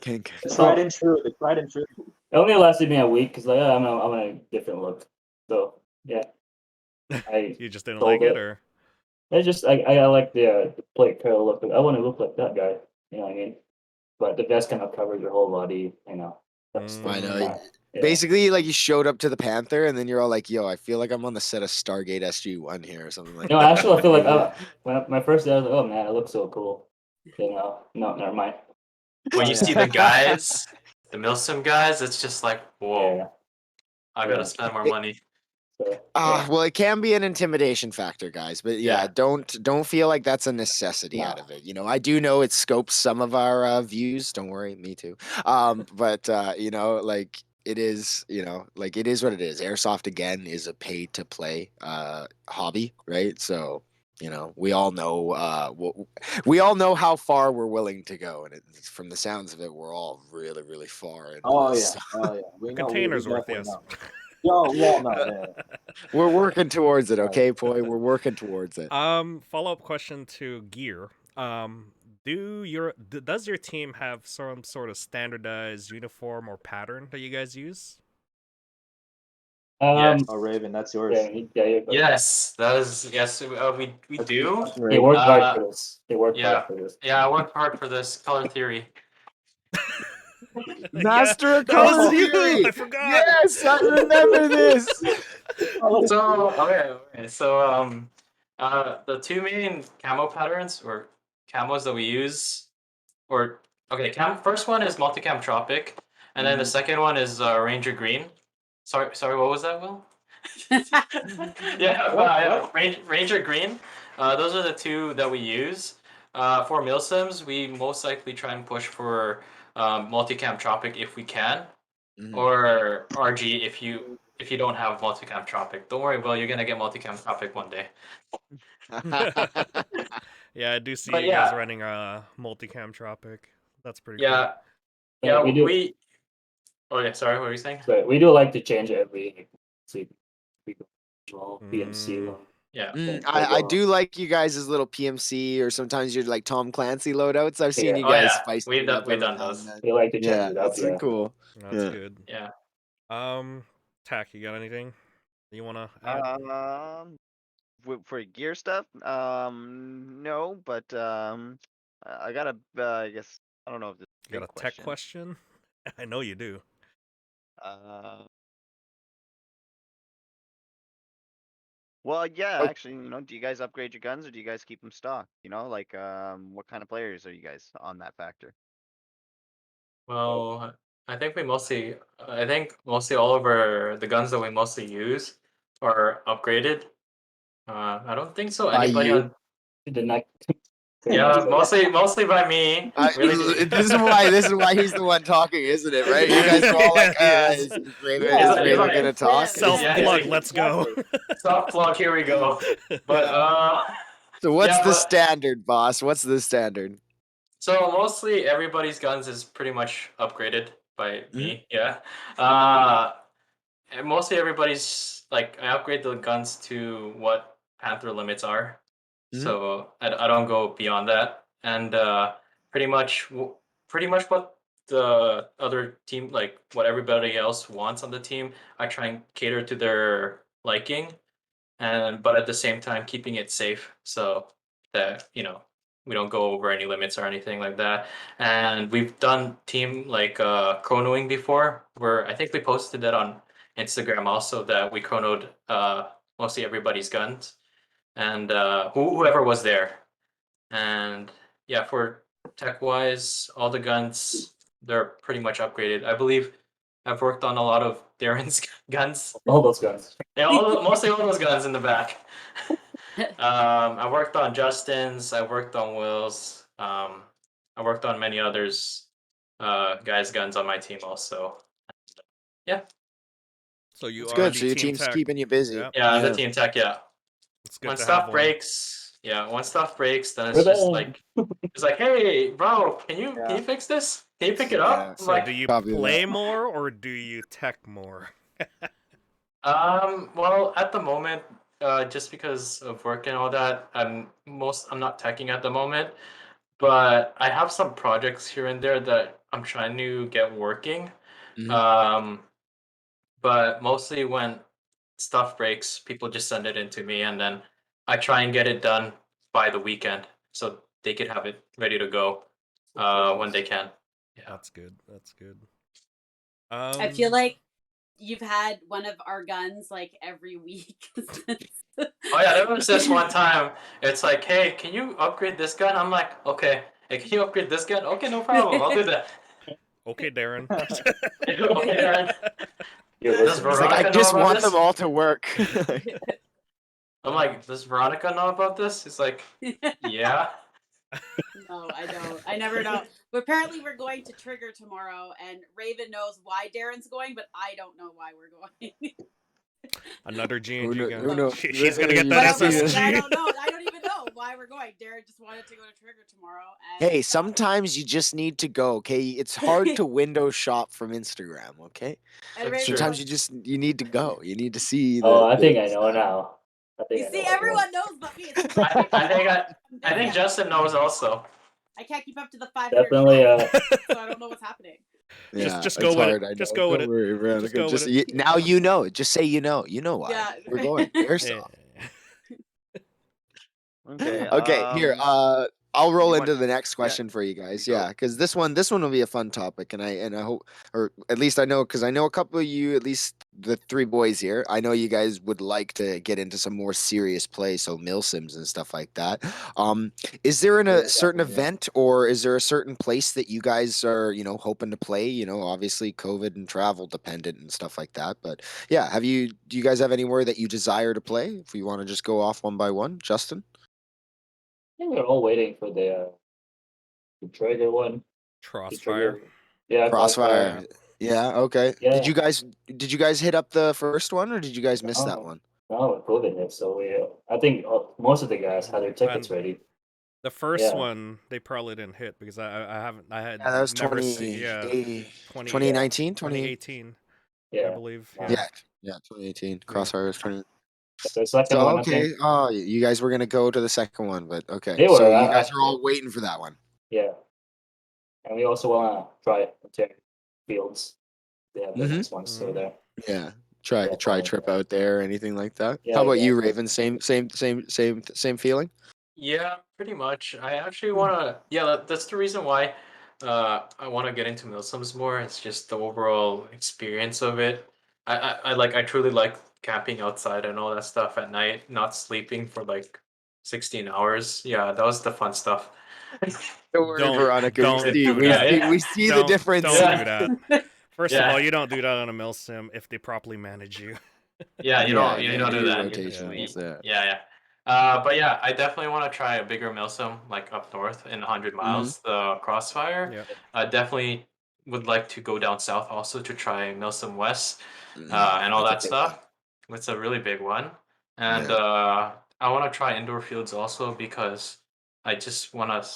Kink. The tried and true. The tried and true. It only lasted me a week because I'm a different look. So yeah, I You just didn't sold like it, it. or I like the plate curl look. I want to look like that guy. You know what I mean? But the vest kind of covers your whole body. You know. That's Mm. I know. yeah. Basically, like you showed up to the Panther, and then you're all like, "Yo, I feel like I'm on the set of Stargate SG-1 here, or something like." No, that. actually, I feel like when my first day, I was like, "Oh man, I look so cool." You know, no, never mind. When you see the guys, the Milsim guys, it's just like, whoa, Yeah. I gotta spend more money. So, yeah. Well, it can be an intimidation factor, guys, but yeah, Yeah. don't feel like that's a necessity out No. of it. You know, I do know it scopes some of our views. Don't worry, me too. But like it is, like it is what it is. Airsoft again is a pay to play hobby, right? So we all know we all know how far we're willing to go, and from the sounds of it, we're all really, really far. into Oh this. yeah. Oh yeah. We the know. container's we worth, definitely yes. know. Yo, we all know. Yeah. We're working towards it, okay, Poi? We're working towards it. Follow-up question to gear. Does your team have some sort of standardized uniform or pattern that you guys use? Yes. Oh, Raven, that's yours. You're good. Yes, that is we do. They worked hard Uh, for this. They worked yeah. hard for this. Yeah, I worked hard for this color theory. Master of that was Color you! Theory! I forgot. Yes, I remember this. So okay. So the two main camo patterns or camos that we use, first one is multicam tropic. and then the second one is Ranger Green. Sorry, what was that, Will? Yeah, Ranger Green. Those are the two that we use. For milsims, we most likely try and push for multicam tropic if we can, or RG if you don't have multicam tropic. Don't worry, Will, you're gonna get multicam tropic one day. Yeah, I do see But you guys yeah. running multicam tropic. That's pretty Yeah, Yeah, yeah, we do. Oh yeah, sorry, what were you saying? So we do like to change it every PMC Mm. one. Yeah. I do like you guys' little PMC, or sometimes you're like Tom Clancy loadouts. I've seen Yeah. you Oh guys yeah, spice we've it up done every now those. and then. We like to change Yeah, it up. that's Yeah. cool. That's Yeah. good. Yeah. Tack, you got anything you wanna add? For gear stuff, no, but I got a, I guess I don't know if this is a You got big a tech question. question? I know you do. Well, yeah, Oh. actually, do you guys upgrade your guns or do you guys keep them stock? Like, what kind of players are you guys on that factor? Well, I think mostly all of the guns that we mostly use are upgraded. I don't think so. By Anybody you? on? The next. Yeah, mostly by me. Really. This is why he's the one talking, isn't it? Right? You guys are all like, Yes. is Raven, Yeah, is Raven like- gonna talk? Self Yeah, plug, yeah, let's go. Soft plug. Here we go. But So what's yeah, the but- standard, boss? What's the standard? So mostly everybody's guns is pretty much upgraded by me. Yeah. And mostly everybody's like I upgrade the guns to what Panther limits are. So I don't go beyond that. And pretty much what the other team, like what everybody else wants on the team, I try and cater to their liking, but at the same time keeping it safe so that we don't go over any limits or anything like that. And we've done team like chronoing before, where I think we posted that on Instagram also, that we chronoed mostly everybody's guns and whoever was there. And yeah, for tech wise, all the guns, they're pretty much upgraded. I believe I've worked on a lot of Darren's guns. All those guns. Yeah, mostly all those guns in the back. I worked on Justin's. I worked on Will's. I worked on many others, guys' guns on my team also. Yeah. So you It's are good. the So your team team's tech. keeping you busy. Yeah. Yeah, the team tech. Yeah. It's good When to stuff have one. breaks, then it's just like it's like, hey, bro, can you fix this? Can you pick it up? Yeah. I'm So like, do you Copy play that. more or do you tech more? well, at the moment, just because of work and all that, I'm not teching at the moment, but I have some projects here and there that I'm trying to get working. But mostly when stuff breaks, people just send it in to me, and then I try and get it done by the weekend so they could have it ready to go when they can. Yeah. That's good. That's good. I feel like you've had one of our guns like every week. Oh yeah, there was this one time. It's like, hey, can you upgrade this gun? I'm like, okay. Hey, can you upgrade this gun? Okay, no problem. I'll do that. Okay, Darren. Okay, Aaron. You're Does It's listening. like, I Veronica know just about want this? them all to work. I'm like, does Veronica know about this? It's like, yeah. No, I don't. I never know. But apparently we're going to Trigger tomorrow, and Raven knows why Darren's going, but I don't know why we're going. Another Who G&G kno- gun. who knows? She's gonna get You that just need to- SSG. I don't know. I don't even know why we're going. Darren just wanted to go to Trigger tomorrow. And Hey, sometimes you just need to go, okay? It's hard to window shop from Instagram, okay? and That's Raven Sometimes goes, you need to go. You need to see the. Oh, I think I the- know now. you see, everyone knows but me. It's I think Justin knows also. I can't keep up to the 500. Definitely. So I don't know what's happening. Yeah, just it's go with hard, it. I know. Just go with Don't it. worry, Veronica. Just go with Just it. now you know. Just say you know. You know why. Yeah. We're going airsoft. Yeah. Okay. Okay, here. I'll roll You into want- the next yeah, question for you guys. go. Yeah, because this one will be a fun topic, and I hope, or at least I know, because I know a couple of you, at least the three boys here. I know you guys would like to get into some more serious play, so milsims and stuff like that. Is there a certain definitely, yeah. event, or is there a certain place that you guys are, hoping to play? Obviously COVID and travel dependent and stuff like that. But yeah, do you guys have anywhere that you desire to play? If you want to just go off one by one, Justin. I think we're all waiting for the Detroit one. Crossfire. Yeah, Crossfire. Yeah, okay. Yeah. Did you guys hit up the first one, or did you guys miss that No. one? No, COVID hit, so I think most of the guys had their tickets And ready. The first Yeah. one they probably didn't hit because I had Yeah, that was never seen 2019, 2018 I Yeah. believe. Wow. Yeah, yeah, 2018. Yeah. Crossfire was 20. The second So one, I okay. think Oh, you guys were gonna go to the second one, but okay. they So were. you guys are all waiting for that one. Yeah. And we also want to try Ontario Fields. They have the Mhm. next ones over there. Yeah. Yeah, Try fine, trip yeah. out there or anything like that. Yeah, How about you, exactly. Raven? Same feeling? Yeah, pretty much. I actually want to. Yeah, that's the reason why I want to get into milsims more. It's just the overall experience of it. I truly like camping outside and all that stuff at night, not sleeping for like 16 hours. Yeah, that was the fun stuff. Don't worry, Don't- Veronica. don't We see, do we that. see, we see the Don't- difference. Don't Yeah. do that. First of Yeah. all, you don't do that on a mill sim if they properly manage you. Yeah, you Yeah, don't you you don't do do your that. rotations, yeah. Yeah. But yeah, I definitely want to try a bigger milsim like up north in 100 miles, the Crossfire. Yeah. I definitely would like to go down south also to try Milsim West Mhm. and all that That's a big one. stuff. It's a really big one. And Yeah. I want to try indoor fields also because I just want to,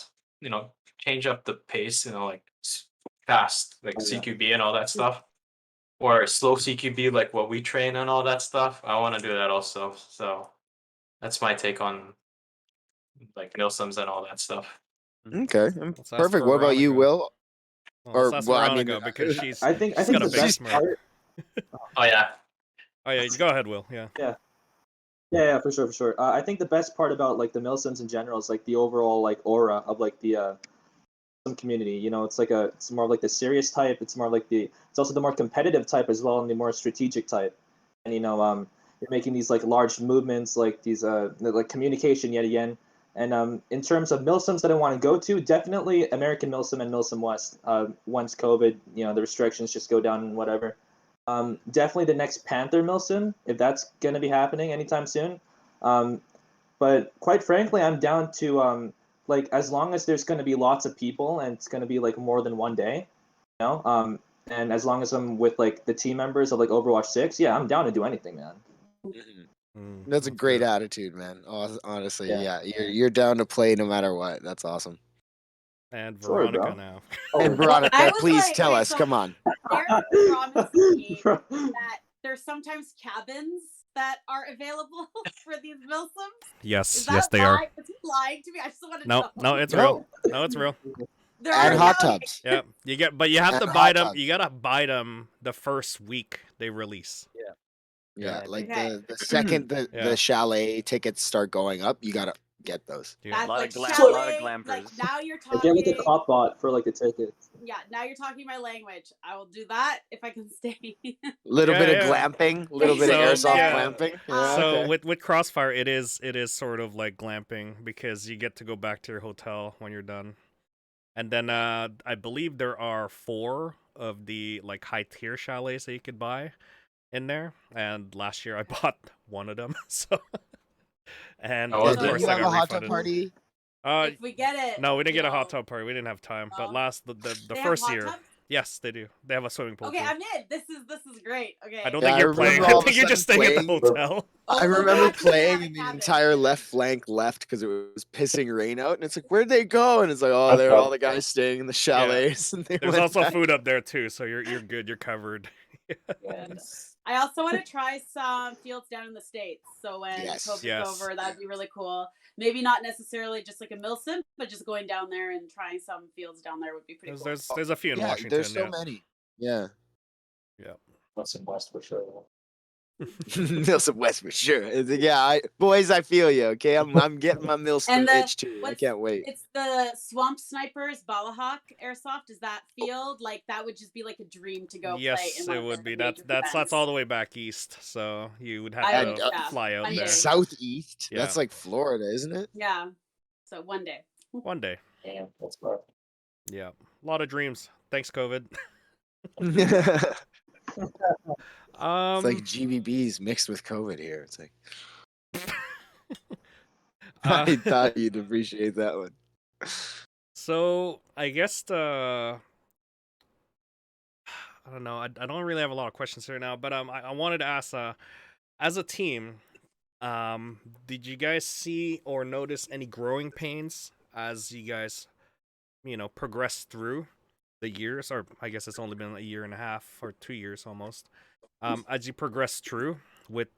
change up the pace, like fast, like Oh, yeah. CQB and all that stuff. Or slow CQB like what we train and all that stuff. I want to do that also. So that's my take on like milsims and all that stuff. Okay. Let's ask Perfect. What about you, Veronica. Will? Well, let's ask Well, I mean, Veronica because she's I think she's got a the big best smirk. part. Oh yeah. Oh yeah, go ahead, Will. Yeah. Yeah, for sure. I think the best part about like the milsims in general is like the overall like aura of like the some community. It's more of like the serious type. It's also the more competitive type as well, and the more strategic type. And you're making these like large movements, like these like communication yet again. And in terms of milsims that I want to go to, definitely American Milsim and Milsim West. Once COVID, the restrictions just go down and whatever. Definitely the next Panther Milsim, if that's gonna be happening anytime soon. But quite frankly, I'm down to like as long as there's going to be lots of people and it's going to be like more than one day, and as long as I'm with like the team members of like Overwatch-Six, yeah, I'm down to do anything, man. That's a great good. attitude, man. Honestly, Yeah. you're down to play no matter what. That's awesome. And Sure, Veronica bro. now. And Well, I Veronica, was please like, tell wait, us. so- Come on. Derek promised me that there's sometimes cabins that are available for these milsims. Yes, Is that yes, a they lie? are. Is he lying to me? I just want to No, know. no, it's No. real. No, it's real. There And are hot now- tubs. Yeah, but you have And to hot buy them. tubs. You gotta buy them the first week they release. Yeah, Yeah. like Okay. the second Yeah. the chalet tickets start going up, you gotta get those. Yeah. That's Lot of like glam- chalet. lot of glampers. Like now you're I get like a talking. cop bot for like the tickets. Yeah, now you're talking my language. I will do that if I can stay. Little Yeah, bit of yeah. glamping, little bit of So, airsoft yeah. glamping. Yeah, So okay. with Crossfire, it is sort of like glamping because you get to go back to your hotel when you're done, and then I believe there are 4 of the like high tier chalets that you could buy in there, and last year I bought one of them. So, and Oh, of Did course you I have got a hot tub refunded. party? If we get it. No, we didn't get a hot you'll- tub party. We didn't have time. But Oh. last the They have first hot year, tubs? yes, they do. They have a swimming pool Okay, too. I'm in. This is great. Okay. I don't Yeah, think I you're playing. remember I all of think a you're just sudden staying at the playing. hotel. Oh, I well, remember they actually playing have a and the cabin. entire left flank left because it was pissing rain out, and it's like, where'd they go? And it's like, oh, That's they're right. all the guys staying in the chalets, and they There's went also back. food up there too, so you're good. You're covered. Yes. I also want to try some fields down in the States. So when Yes. COVID's Yes. over, that'd be really cool. Maybe not necessarily just like a milsim, but just going down there and trying some fields down there would be pretty There's cool. there's a few in Yeah, Washington. there's so yeah. many. Yeah. West and West for sure. Milsim West for sure. Yeah, boys, I feel you. Okay, I'm getting my Milsim And the itch too. I what's can't wait. it's the Swamp Snipers Balahawk Airsoft. Is that field like that would just be like a dream to go play in Yes, one it of would be. their That's major that's all events? the way back east, so you would have I And to yeah, fly out one there. day. southeast. Yeah. That's like Florida, isn't it? Yeah, so one day. One day. Damn, that's far. Yeah, a lot of dreams. Thanks, COVID. It's Um, like GBBs mixed with COVID here. It's like uh, I thought you'd appreciate that one. so I guess I don't know. I don't really have a lot of questions here now, but I wanted to ask as a team, did you guys see or notice any growing pains as you guys, progress through the years, or I guess it's only been a year and a half or 2 years almost. As you progress through with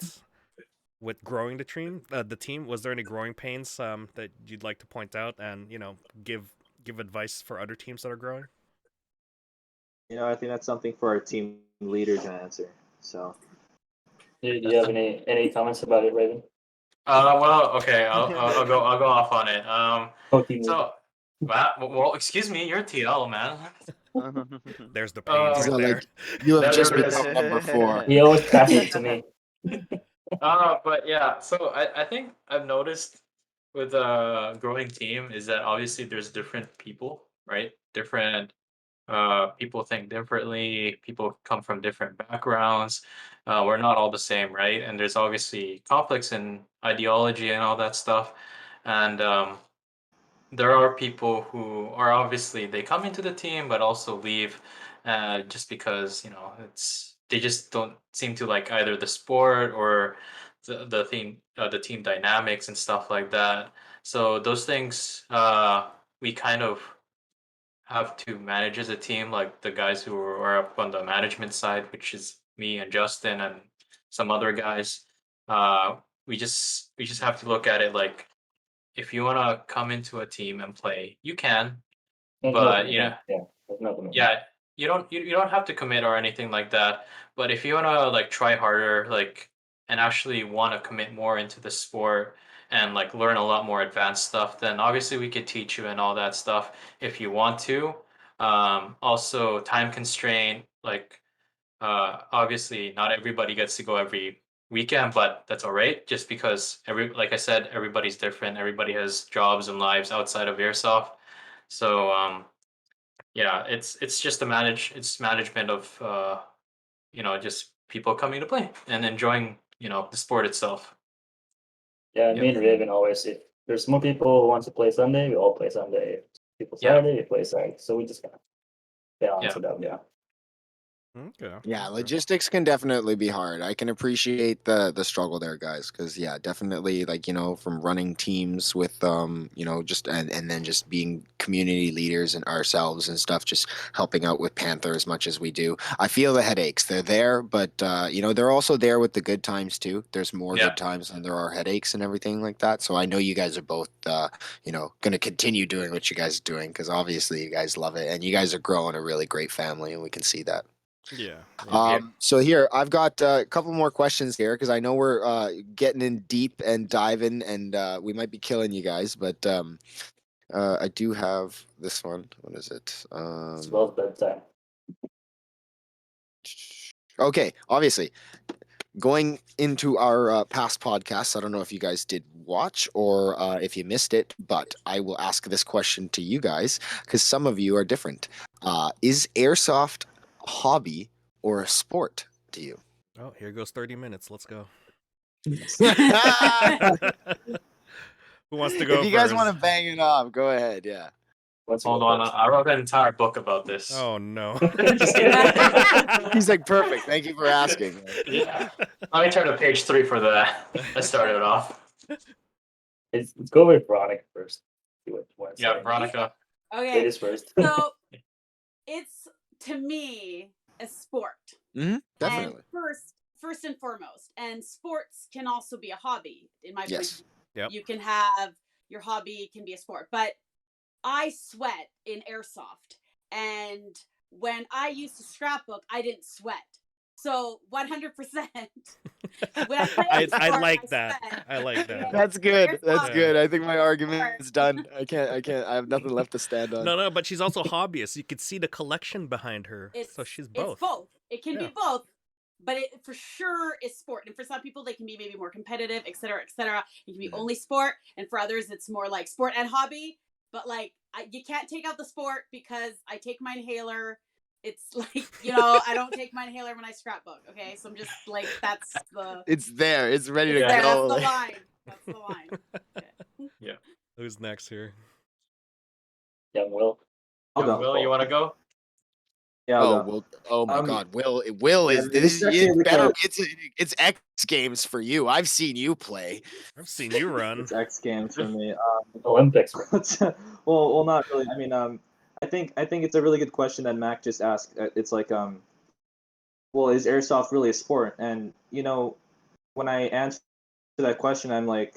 growing the team, was there any growing pains that you'd like to point out and give advice for other teams that are growing? I think that's something for our team leader to answer. So Do you have any comments about it, Raven? Well, okay, I'll go off on it. Co-team leader. So, well, excuse me, you're TL, man. There's the pains He's right all there. like, you have There just it is. become number 4. He always passes it to me. But yeah, so I think I've noticed with a growing team is that obviously there's different people, right? Different people think differently, people come from different backgrounds. We're not all the same, right? And there's obviously conflicts in ideology and all that stuff. And there are people who are obviously they come into the team but also leave just because they just don't seem to like either the sport or the team dynamics and stuff like that. So those things we kind of have to manage as a team, like the guys who are up on the management side, which is me and Justin and some other guys. We just have to look at it like if you want to come into a team and play, you can, There's no but commitment. Yeah, there's no commitment. yeah, you don't have to commit or anything like that. But if you want to like try harder, like and actually want to commit more into the sport and like learn a lot more advanced stuff, then obviously we could teach you and all that stuff if you want to. Also time constraint, like obviously not everybody gets to go every weekend, but that's all right. Just because like I said, everybody's different. Everybody has jobs and lives outside of airsoft. So yeah, it's just it's management of just people coming to play and enjoying the sport itself. Yeah, Yep. me and Raven always, if there's more people who want to play Sunday, we all play Sunday. If people Yeah. Saturday, we play Saturday. So we just kind of balance Yeah. it out. Yeah. Okay. Yeah, okay. logistics can definitely be hard. I can appreciate the struggle there, guys, because yeah, definitely like from running teams with just and then just being community leaders and ourselves and stuff, just helping out with Panther as much as we do. I feel the headaches. They're there, but they're also there with the good times too. There's more Yeah. good times than there are headaches and everything like that. So I know you guys are both going to continue doing what you guys are doing because obviously you guys love it and you guys are growing a really great family and we can see that. Yeah. So here I've got a couple more questions here because I know we're getting in deep and diving, and we might be killing you guys, but I do have this one. What is it? It's well bedtime. Okay, obviously going into our past podcasts. I don't know if you guys did watch or if you missed it, but I will ask this question to you guys because some of you are different. Is airsoft a hobby or a sport to you? Oh, here goes 30 minutes. Let's go. If Who wants to go you guys first? want to bang it off, go ahead. Yeah. Let's Hold go on, first. I wrote an entire book about this. Oh no. Just kidding. He's like, perfect. Thank you for asking. Yeah. Let me turn to page 3 for that. Let's start it off. Let's go with Veronica first. See what you want to Yeah, say. Veronica. Okay, Ladies first. so it's to me a sport. Definitely. And first and foremost, and sports can also be a hobby in my point of Yes. view. Yep. You can have your hobby can be a sport, but I sweat in airsoft, and when I used to scrapbook, I didn't sweat. So 100%, When I play I sport, like that. sweat. I like that. That's good. That's Airsoft good. I think my sport. argument is done. I can't. I have nothing left to stand on. No, but she's also a hobbyist. You could see the collection behind her. So she's both. It's both. It can Yeah. be both, but it for sure is sport. And for some people, they can be maybe more competitive, etc., etc. It can be only sport, and for others, it's more like sport and hobby. But like, you can't take out the sport because I take my inhaler. It's like, I don't take my inhaler when I scrapbook. Okay, so I'm just like, that's the. It's there. It's ready to There, go. that's the line. That's the line. Okay. Yeah. Who's next here? Young Will. I'll go. Will, you want to go? Yeah, I'll Oh, go. Will. Oh my Um, God, Will yeah, is this this is is actually like better. a- It's X Games for you. I've seen you play. I've seen you run. It's X Games for me. Olympics. Well, not really. I mean, I think it's a really good question that Mac just asked. It's like, well, is airsoft really a sport? And when I answer that question, I'm like,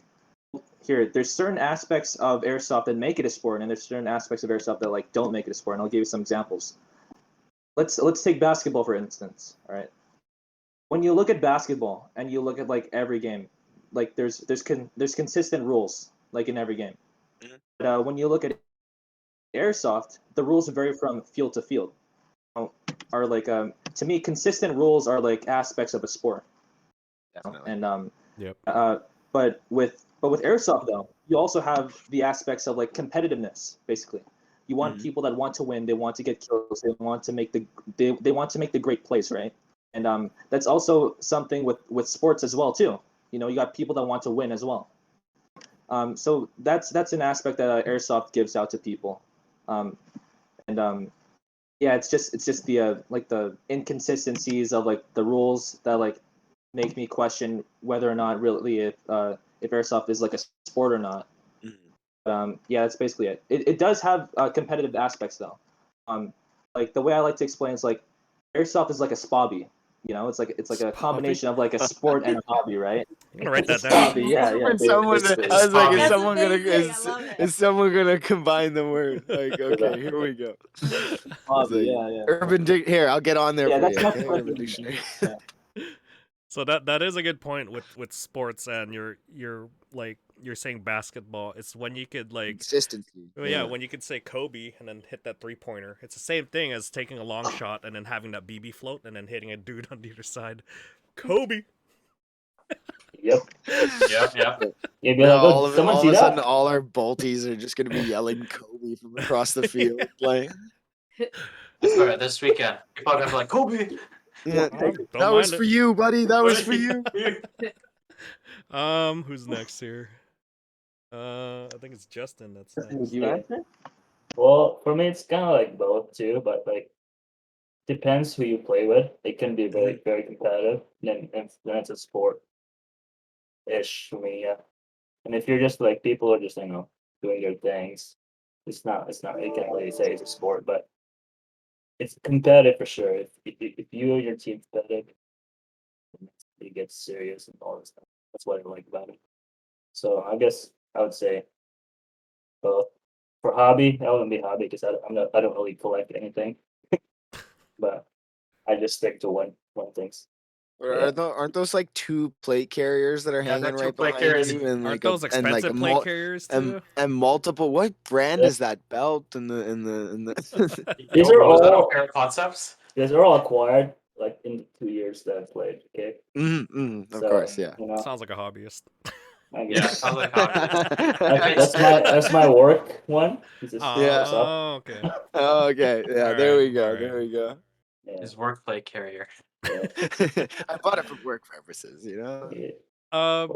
here, there's certain aspects of airsoft that make it a sport, and there's certain aspects of airsoft that like don't make it a sport. And I'll give you some examples. Let's take basketball for instance. All right. When you look at basketball and you look at like every game, like there's consistent rules like in every game. But when you look at airsoft, the rules vary from field to field. Are like to me, consistent rules are like aspects of a sport. Definitely. And Yep. but with airsoft though, you also have the aspects of like competitiveness. Basically, you want people that want to win. They want to get kills. They want to make they want to make the great plays, right? And that's also something with sports as well too. You got people that want to win as well. So that's an aspect that airsoft gives out to people. And yeah, it's just the like the inconsistencies of like the rules that like make me question whether or not really if airsoft is like a sport or not. Yeah, that's basically it. It does have competitive aspects though. Like the way I like to explain is like airsoft is like a spobby. It's like a combination of like a sport and a hobby, right? I'm gonna write that down. Hobby, yeah. Is someone, basically. I was like, is That's someone gonna amazing. I love it. is someone gonna combine the word? Like, okay, here we go. Hobby, It's like, yeah. Urban Here, I'll get on there Yeah, for that's you. not Okay? what I Urban mean. Dictionary. Yeah. So that is a good point with sports, and you're saying basketball. It's when you could like Consistency. yeah, when you could say Kobe and then hit that 3-pointer. It's the same thing as taking a long shot and then having that BB float and then hitting a dude on the other side. Kobe. Yep. Yeah. You'd be Now, like, oh, someone all see of a sudden, that? all our bolties are just gonna be yelling Kobe from across the field. Like, That's all right. This weekend, people are gonna be like, Kobe. yeah, Don't that was mind for it. you, buddy. That was for you. Who's next here? I think it's Justin that's next. You answer? Well, for me, it's kind of like both too, but like depends who you play with. It can be very, very competitive, and then it's a sport ish for me, yeah. And if you're just like people are just doing their things, it's not. You can't really say it's a sport, but it's competitive for sure. If you and your team competitive, it gets serious and all this stuff. That's what I like about it. So I guess I would say both. For hobby, I wouldn't be hobby because I don't really collect anything, but I just stick to one things. Yeah. Aren't those like two plate carriers that are Yeah, they're hanging two right plate behind carriers. you, and Aren't like those expensive plate carriers too? and multiple? What brand Yeah. is that belt and the? These are Was that all Air Concepts? these are all acquired like in the 2 years that I've played. Okay, Of course, yeah. Sounds like a hobbyist. I Yeah, guess sounds like hobby. that's my work one. This is Yeah. what's up. Oh, okay. Oh, okay, yeah. All There right, we go. all right. There we go. Yeah, His work plate carrier. yeah, I bought it for work purposes, yeah. Uh,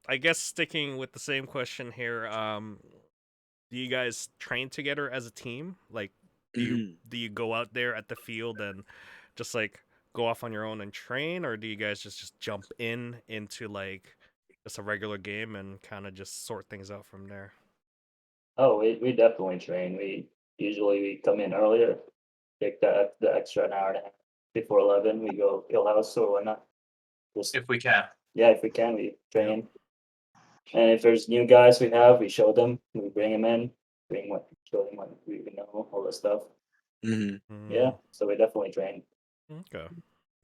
I guess sticking with the same question here. Do you guys train together as a team? Like, do you go out there at the field and just like go off on your own and train, or do you guys just jump into like just a regular game and kind of just sort things out from there? Oh, we definitely train. We come in earlier, take the extra an hour and a half before 11. We go kill house or whatnot. Just If we can. yeah, if we can, we train. And if there's new guys we show them. We bring them in, show them what we know, all this stuff. Yeah, so we definitely train. Okay.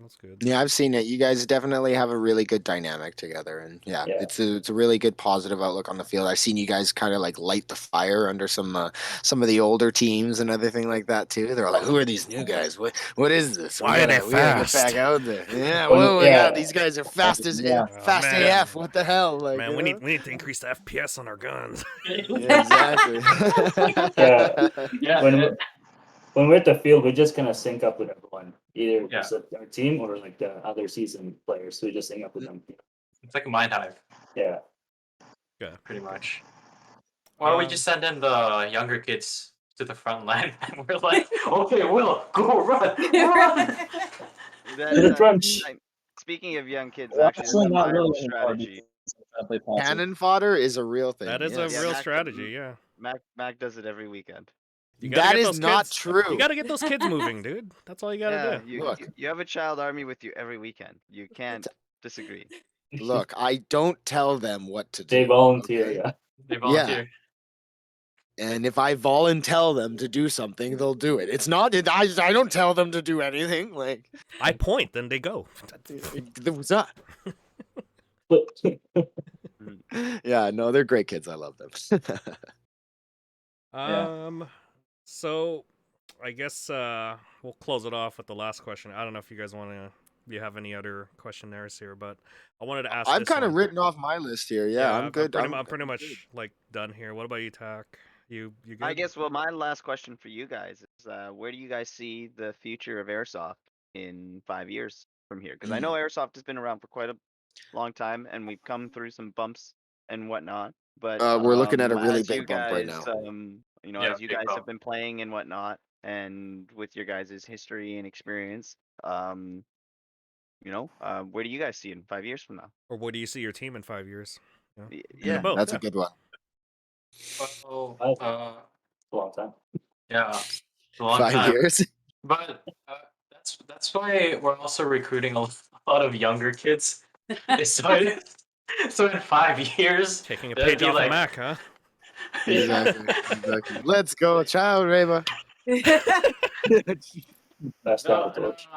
That's good. Yeah, I've seen it. You guys definitely have a really good dynamic together, and yeah, it's a really good positive outlook on the field. I've seen you guys kind of like light the fire under some of the older teams and everything like that too. They're like, "Who are these new guys? What is this? Why are they we gotta get fast?" back out there." Yeah, Well, whoa, yeah, these guys are fast as Yeah. fast man. AF. What the hell? Like, Man, you know? we need to increase the FPS on our guns. Yeah, exactly. Yeah. When we're at the field, we just kind of sync up with everyone, either Yeah. just our team or like the other season players. We just sync up with them. It's like a mind hive, Yeah. Yeah. pretty much. Or we just send in the younger kids to the front line, and we're like, okay, Will, go run, run. That, To the crunch. speaking of young kids, Well, actually, actually that's a not viable really anymore strategy. because I play passive. Cannon fodder is a real thing. That is yes. a Yeah, real Mac- strategy, yeah. Mac does it every weekend. You gotta That get is those not kids, true. You gotta get those kids moving, dude. That's all you gotta Yeah, do. Look. you have a child army with you every weekend. You can't disagree. Look, I don't tell them what to do. They volunteer, okay? yeah. They volunteer. And if I volunteer them to do something, they'll do it. It's not I don't tell them to do anything. Like, I point, then they go. what's up? Yeah, no, they're great kids. I love them. So I guess we'll close it off with the last question. I don't know if you guys want to. You have any other questionnaires here, but I wanted to ask. I've this kind of one. written off my list here. Yeah, I'm good. I'm pretty much like done here. What about you, Tak? You good? I guess. Well, my last question for you guys is, where do you guys see the future of airsoft in 5 years from here? Because I know airsoft has been around for quite a long time, and we've come through some bumps and whatnot. But we're looking at a really as you big bump right guys, now. Yeah, as you big guys bump. have been playing and whatnot, and with your guys' history and experience, where do you guys see it in 5 years from now? Or where do you see your team in 5 years? Yeah, both. That's a good one. Well, A long time. yeah, it's a long 5 time. years. But that's why we're also recruiting a lot of younger kids. So in 5 years, Taking a there'd page be off like, of Mac, huh? Exactly. Let's go, ciao, Reba. Pass down the torch.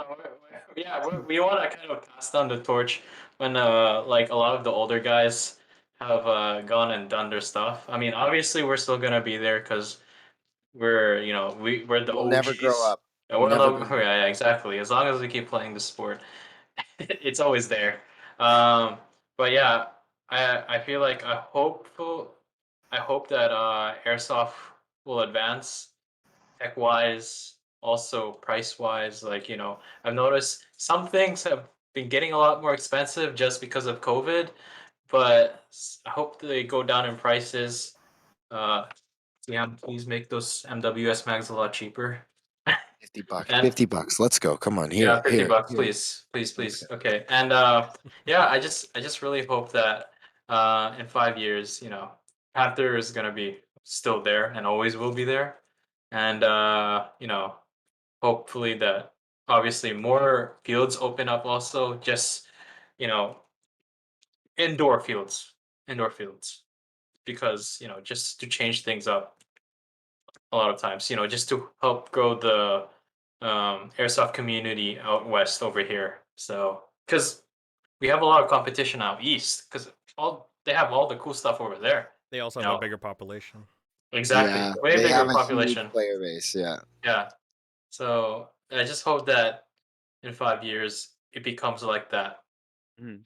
we want to kind of pass down the torch when like a lot of the older guys have gone and done their stuff. I mean, obviously we're still gonna be there because we're we're the We'll OGs. never grow up. And we're Never the, grow up. yeah, exactly. As long as we keep playing the sport, it's always there. But yeah, I feel like I hope that airsoft will advance tech wise, also price wise. Like, I've noticed some things have been getting a lot more expensive just because of COVID, but I hope they go down in prices. Yeah, please make those MWS mags a lot cheaper. $50. And $50. Let's go. Come on, yeah, here. 50 Here. bucks, please, please, please. Okay, and yeah, I just really hope that in 5 years, Panther is gonna be still there and always will be there, and hopefully that obviously more fields open up also, just you know indoor fields, because just to change things up a lot of times, just to help grow the airsoft community out west over here. So, because we have a lot of competition out east, because they have all the cool stuff over there. They also You have a know, bigger population. exactly, Yeah, way they bigger have a huge population. player base. Yeah. Yeah. So I just hope that in 5 years it becomes like that. Mhm.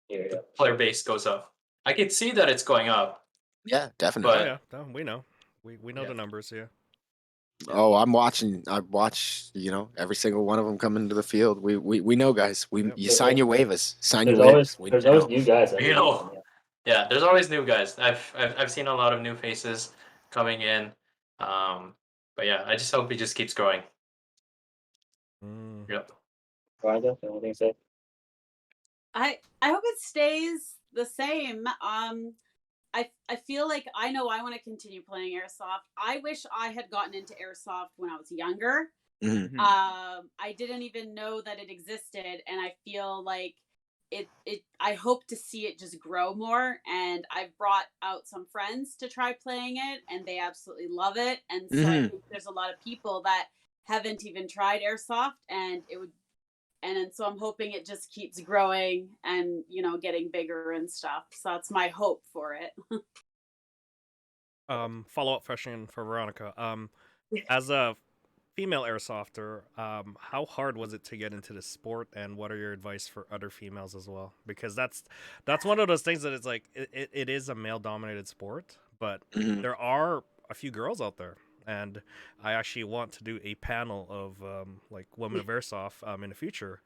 The player base goes up. I can see that it's going up. Yeah, definitely. But Oh yeah, no, we know. We know Yeah. the numbers, yeah. Oh, I'm watching. I watch. Every single one of them come into the field. We know, guys. Yep. You sign your waivers. Sign your There's waivers. always know. new guys. every You know. weekend, yeah. Yeah, there's always new guys. I've seen a lot of new faces coming in. But yeah, I just hope it just keeps growing. Mm. Yep. Rhonda, anything to say? I hope it stays the same. I feel like I know I want to continue playing airsoft. I wish I had gotten into airsoft when I was younger. Mhm. I didn't even know that it existed, and I feel like I hope to see it just grow more. And I've brought out some friends to try playing it, and they absolutely love it. And so I think there's a lot of people that haven't even tried airsoft, and it would And then, so I'm hoping it just keeps growing and, getting bigger and stuff. So that's my hope for it. Follow-up question for Veronica. As a female airsofter, how hard was it to get into the sport, and what are your advice for other females as well? Because that's one of those things that it's like it is a male-dominated sport, but Mhm. there are a few girls out there, and I actually want to do a panel of like women of airsoft in the future.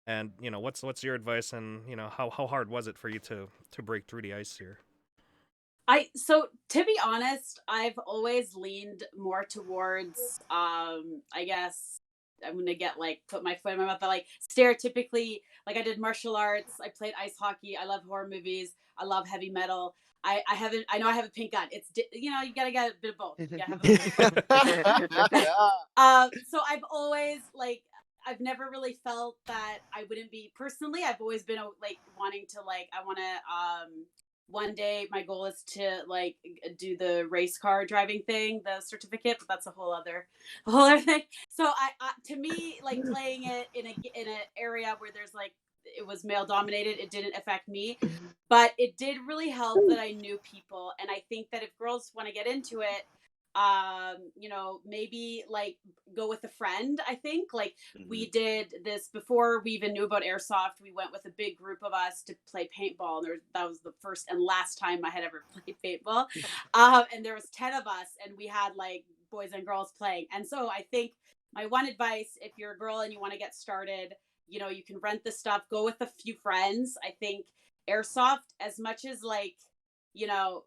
And what's your advice, and how hard was it for you to break through the ice here? So to be honest, I've always leaned more towards I guess I'm gonna get like put my foot in my mouth, but like stereotypically, like I did martial arts, I played ice hockey, I love horror movies, I love heavy metal. I haven't I know I have a pink gun. It's you gotta get a bit of both. You gotta have a bit of both. So I've always like I've never really felt that I wouldn't be personally. I've always been like wanting to like I want to one day my goal is to like do the race car driving thing, the certificate, but that's a whole other thing. So to me like playing it in an area where there's like it was male dominated, it didn't affect me, but it did really help that I knew people. And I think that if girls want to get into it, maybe like go with a friend. I think like we did this before we even knew about airsoft. We went with a big group of us to play paintball, and that was the first and last time I had ever played paintball. And there was 10 of us, and we had like boys and girls playing. And so I think my one advice, if you're a girl and you want to get started, you can rent the stuff, go with a few friends. I think airsoft, as much as like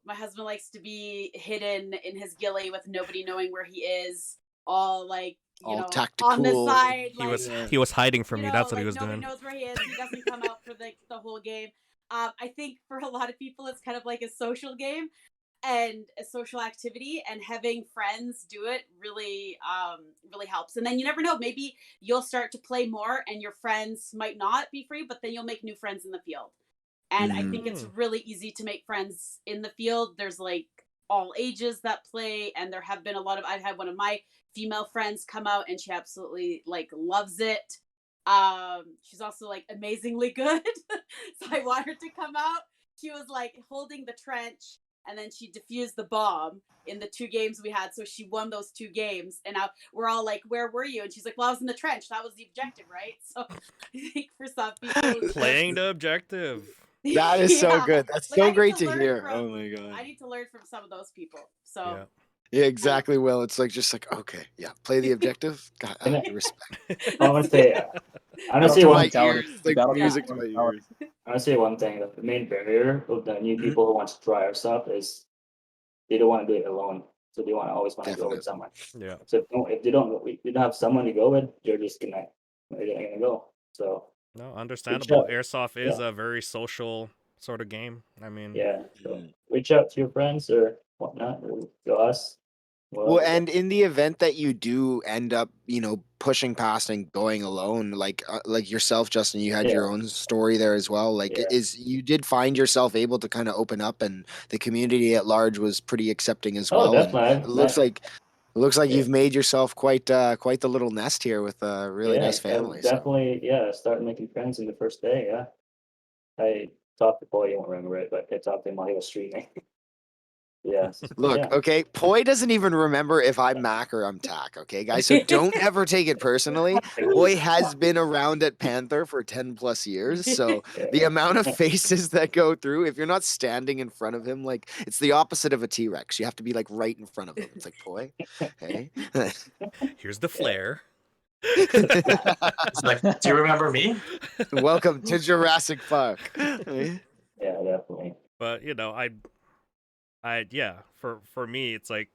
my husband likes to be hidden in his ghillie with nobody knowing where he is, all like, All on the tactical. side. He Like, was he was hiding from you. That's what he like was nobody doing. knows where he is. He doesn't come out for the whole game. I think for a lot of people, it's kind of like a social game and a social activity, and having friends do it really really helps. And then you never know, maybe you'll start to play more and your friends might not be free, but then you'll make new friends in the field. And I think it's really easy to make friends in the field. There's like all ages that play, and there have been a lot of I've had one of my female friends come out and she absolutely like loves it. She's also like amazingly good. So I want her to come out. She was like holding the trench, and then she defused the bomb in the 2 games we had. So she won those 2 games. And now we're all like, where were you? And she's like, well, I was in the trench. That was the objective, right? So I think for some people, Playing the objective. That is so yeah. good. That's Like so I need great to to learn hear. from Oh my god. I need to learn from some of those people. So Yeah. Yeah, exactly. Will it's like just like okay, yeah, play the objective. God, respect. I want to say, I want to say To one my mentality. ears, like Battle music to Cry my mentality. ears. I want to say one thing. That the main barrier of the new people who want to try our stuff is they don't want to do it alone. So they always want to go with someone. Yeah. So if they don't have someone to go with, they're just gonna go. So No, understandable. out. Airsoft is a very social sort of game. I mean, yeah, so reach out to your friends or whatnot, or to us. Well, and in the event that you do end up, pushing past and going alone, like yourself, Justin, you had Yeah. your own story there as well. Like, Yeah. you did find yourself able to kind of open up, and the community at large was pretty accepting as Oh, well. And definitely. it looks like Yeah. you've made yourself quite the little nest here with a really nice family. So. Definitely, start making friends in the first day. Yeah, I talked to Paul. You won't remember it, but I talked to him while he was streaming. Yeah. Look, okay, Poi doesn't even remember if I'm Mac or I'm Tac, okay, guys? So don't ever take it personally. Poi has been around at Panther for 10 plus years, so the amount of faces that go through, if you're not standing in front of him, like, it's the opposite of a T-Rex. You have to be, like, right in front of him. It's like, Poi, hey. here's the flare. It's like, do you remember me? Welcome to Jurassic Park. Yeah, definitely. But for me, it's like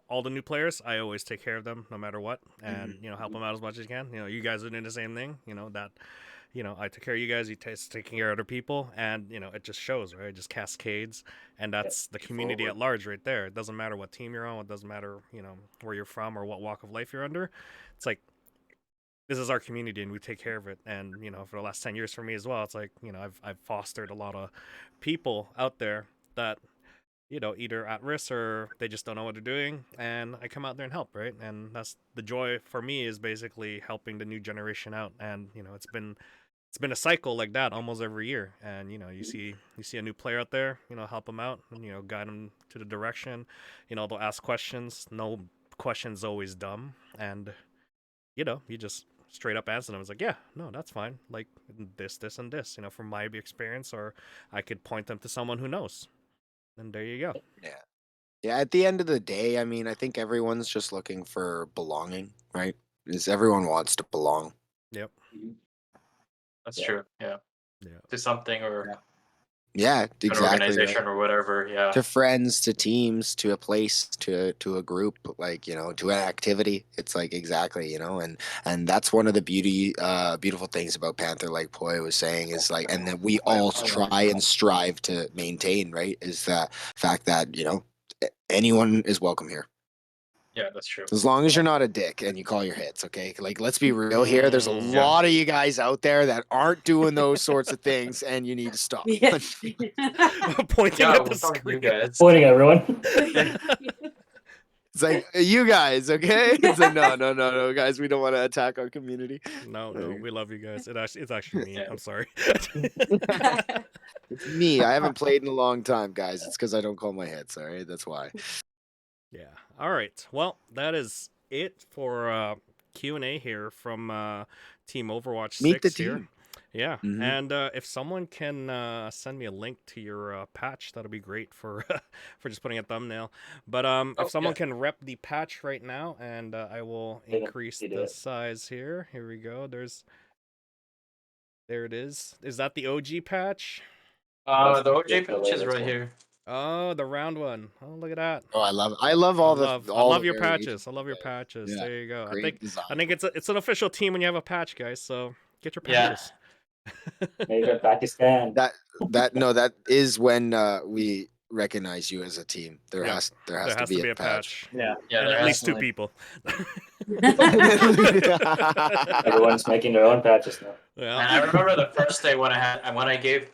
all the new players, I always take care of them no matter what, and help them out as much as you can. You guys are doing the same thing. I take care of you guys. You taking care of other people, and it just shows, right? It just cascades, and that's the community at large, right there. It doesn't matter what team you're on. It doesn't matter, where you're from or what walk of life you're under. It's like this is our community, and we take care of it. And for the last 10 years for me as well, it's like I've fostered a lot of people out there that either at risk or they just don't know what they're doing, and I come out there and help, right? And that's the joy for me, is basically helping the new generation out. And it's been a cycle like that almost every year. And you see a new player out there, help them out, and guide them to the direction. They'll ask questions. No question's always dumb, and you just straight up answer them. It's like, yeah, no, that's fine. Like this, and this, from my experience, or I could point them to someone who knows. And there you go. Yeah. Yeah, at the end of the day, I mean, I think everyone's just looking for belonging, right? Is everyone wants to belong. Yep. That's Yeah. true. Yeah. Yeah. To something or Yeah, an exactly. Right. organization or whatever. Yeah. To friends, to teams, to a place, to a group, like, to an activity. It's like exactly, and that's one of the beautiful things about Panther, like Poi was saying, is like, and that we all try and strive to maintain, right? Is the fact that, anyone is welcome here. Yeah, that's true. As long as you're not a dick and you call your hits, okay? Like, let's be real here. There's a lot of you guys out there that aren't doing those sorts of things, and you need to stop. Yeah. Pointing Yeah, at we're the talking to you screen. guys. Pointing at everyone. It's like, you guys, okay? It's like, no, guys, we don't want to attack our community. No, we love you guys. It's actually me. Yeah. I'm sorry. It's me. I haven't played in a long time, guys. It's because I don't call my hits, all right? That's why. Yeah. All right. Well, that is it for Q&A here from Team Overwatch-Six. Meet the here. team. Yeah. Mhm. And if someone can send me a link to your patch, that'll be great for for just putting a thumbnail. But if someone can rep the patch right now, and I will increase the size here. Here we go. There it is. Is that the OG patch? The OG patch is right here. Oh, the round one. Oh, look at that. Oh, I love all I the love your variations. patches. I love your patches. Yeah, There you go. great design. I think it's an official team when you have a patch, guys. So get your Yeah. patches. Maybe Pakistan. That is when we recognize you as a team. There Yeah. has There to has be to be a a patch. patch. Yeah. Yeah, And there at has least to two be. people. Everyone's making their own patches now. Yeah. And I remember the first day when I gave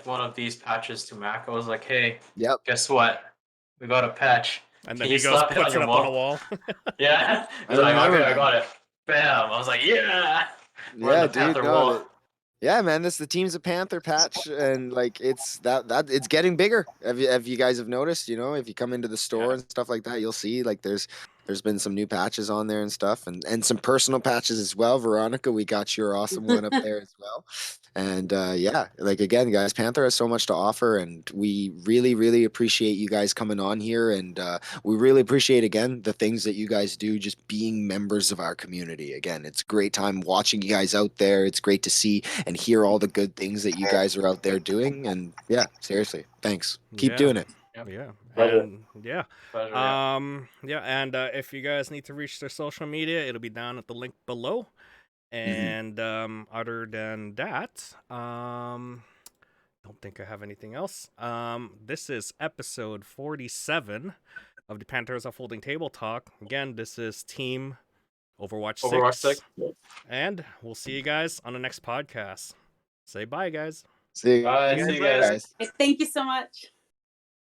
one of these patches to Mac, I was like, hey, Yep. guess what? We got a patch. And Can then you he goes, slap it puts on it your up on a wall? wall. Yeah. I He's like, remember okay, I that. got it. Bam. I was like, yeah. We're on Yeah, the dude. Panther No, wall. yeah, man, this the Team's a Panther patch, and like it's that it's getting bigger. Have you guys have noticed? If you come into the store and stuff like that, you'll see like there's been some new patches on there and stuff, and some personal patches as well. Veronica, we got your awesome one up there as well. And yeah, like again, guys, Panther has so much to offer, and we really, really appreciate you guys coming on here, and we really appreciate again the things that you guys do, just being members of our community. Again, it's a great time watching you guys out there. It's great to see and hear all the good things that you guys are out there doing. And yeah, seriously, thanks. Keep doing it. Yeah. Pleasure. And yeah. Pleasure, yeah. Yeah, and if you guys need to reach their social media, it'll be down at the link below. And other than that, don't think I have anything else. This is episode 47 of the Panther Airsoft Folding Table Talk. Again, this is Team Overwatch-Six. And we'll see you guys on the next podcast. Say bye, guys. See you Bye. See you guys. guys. Thank you so much.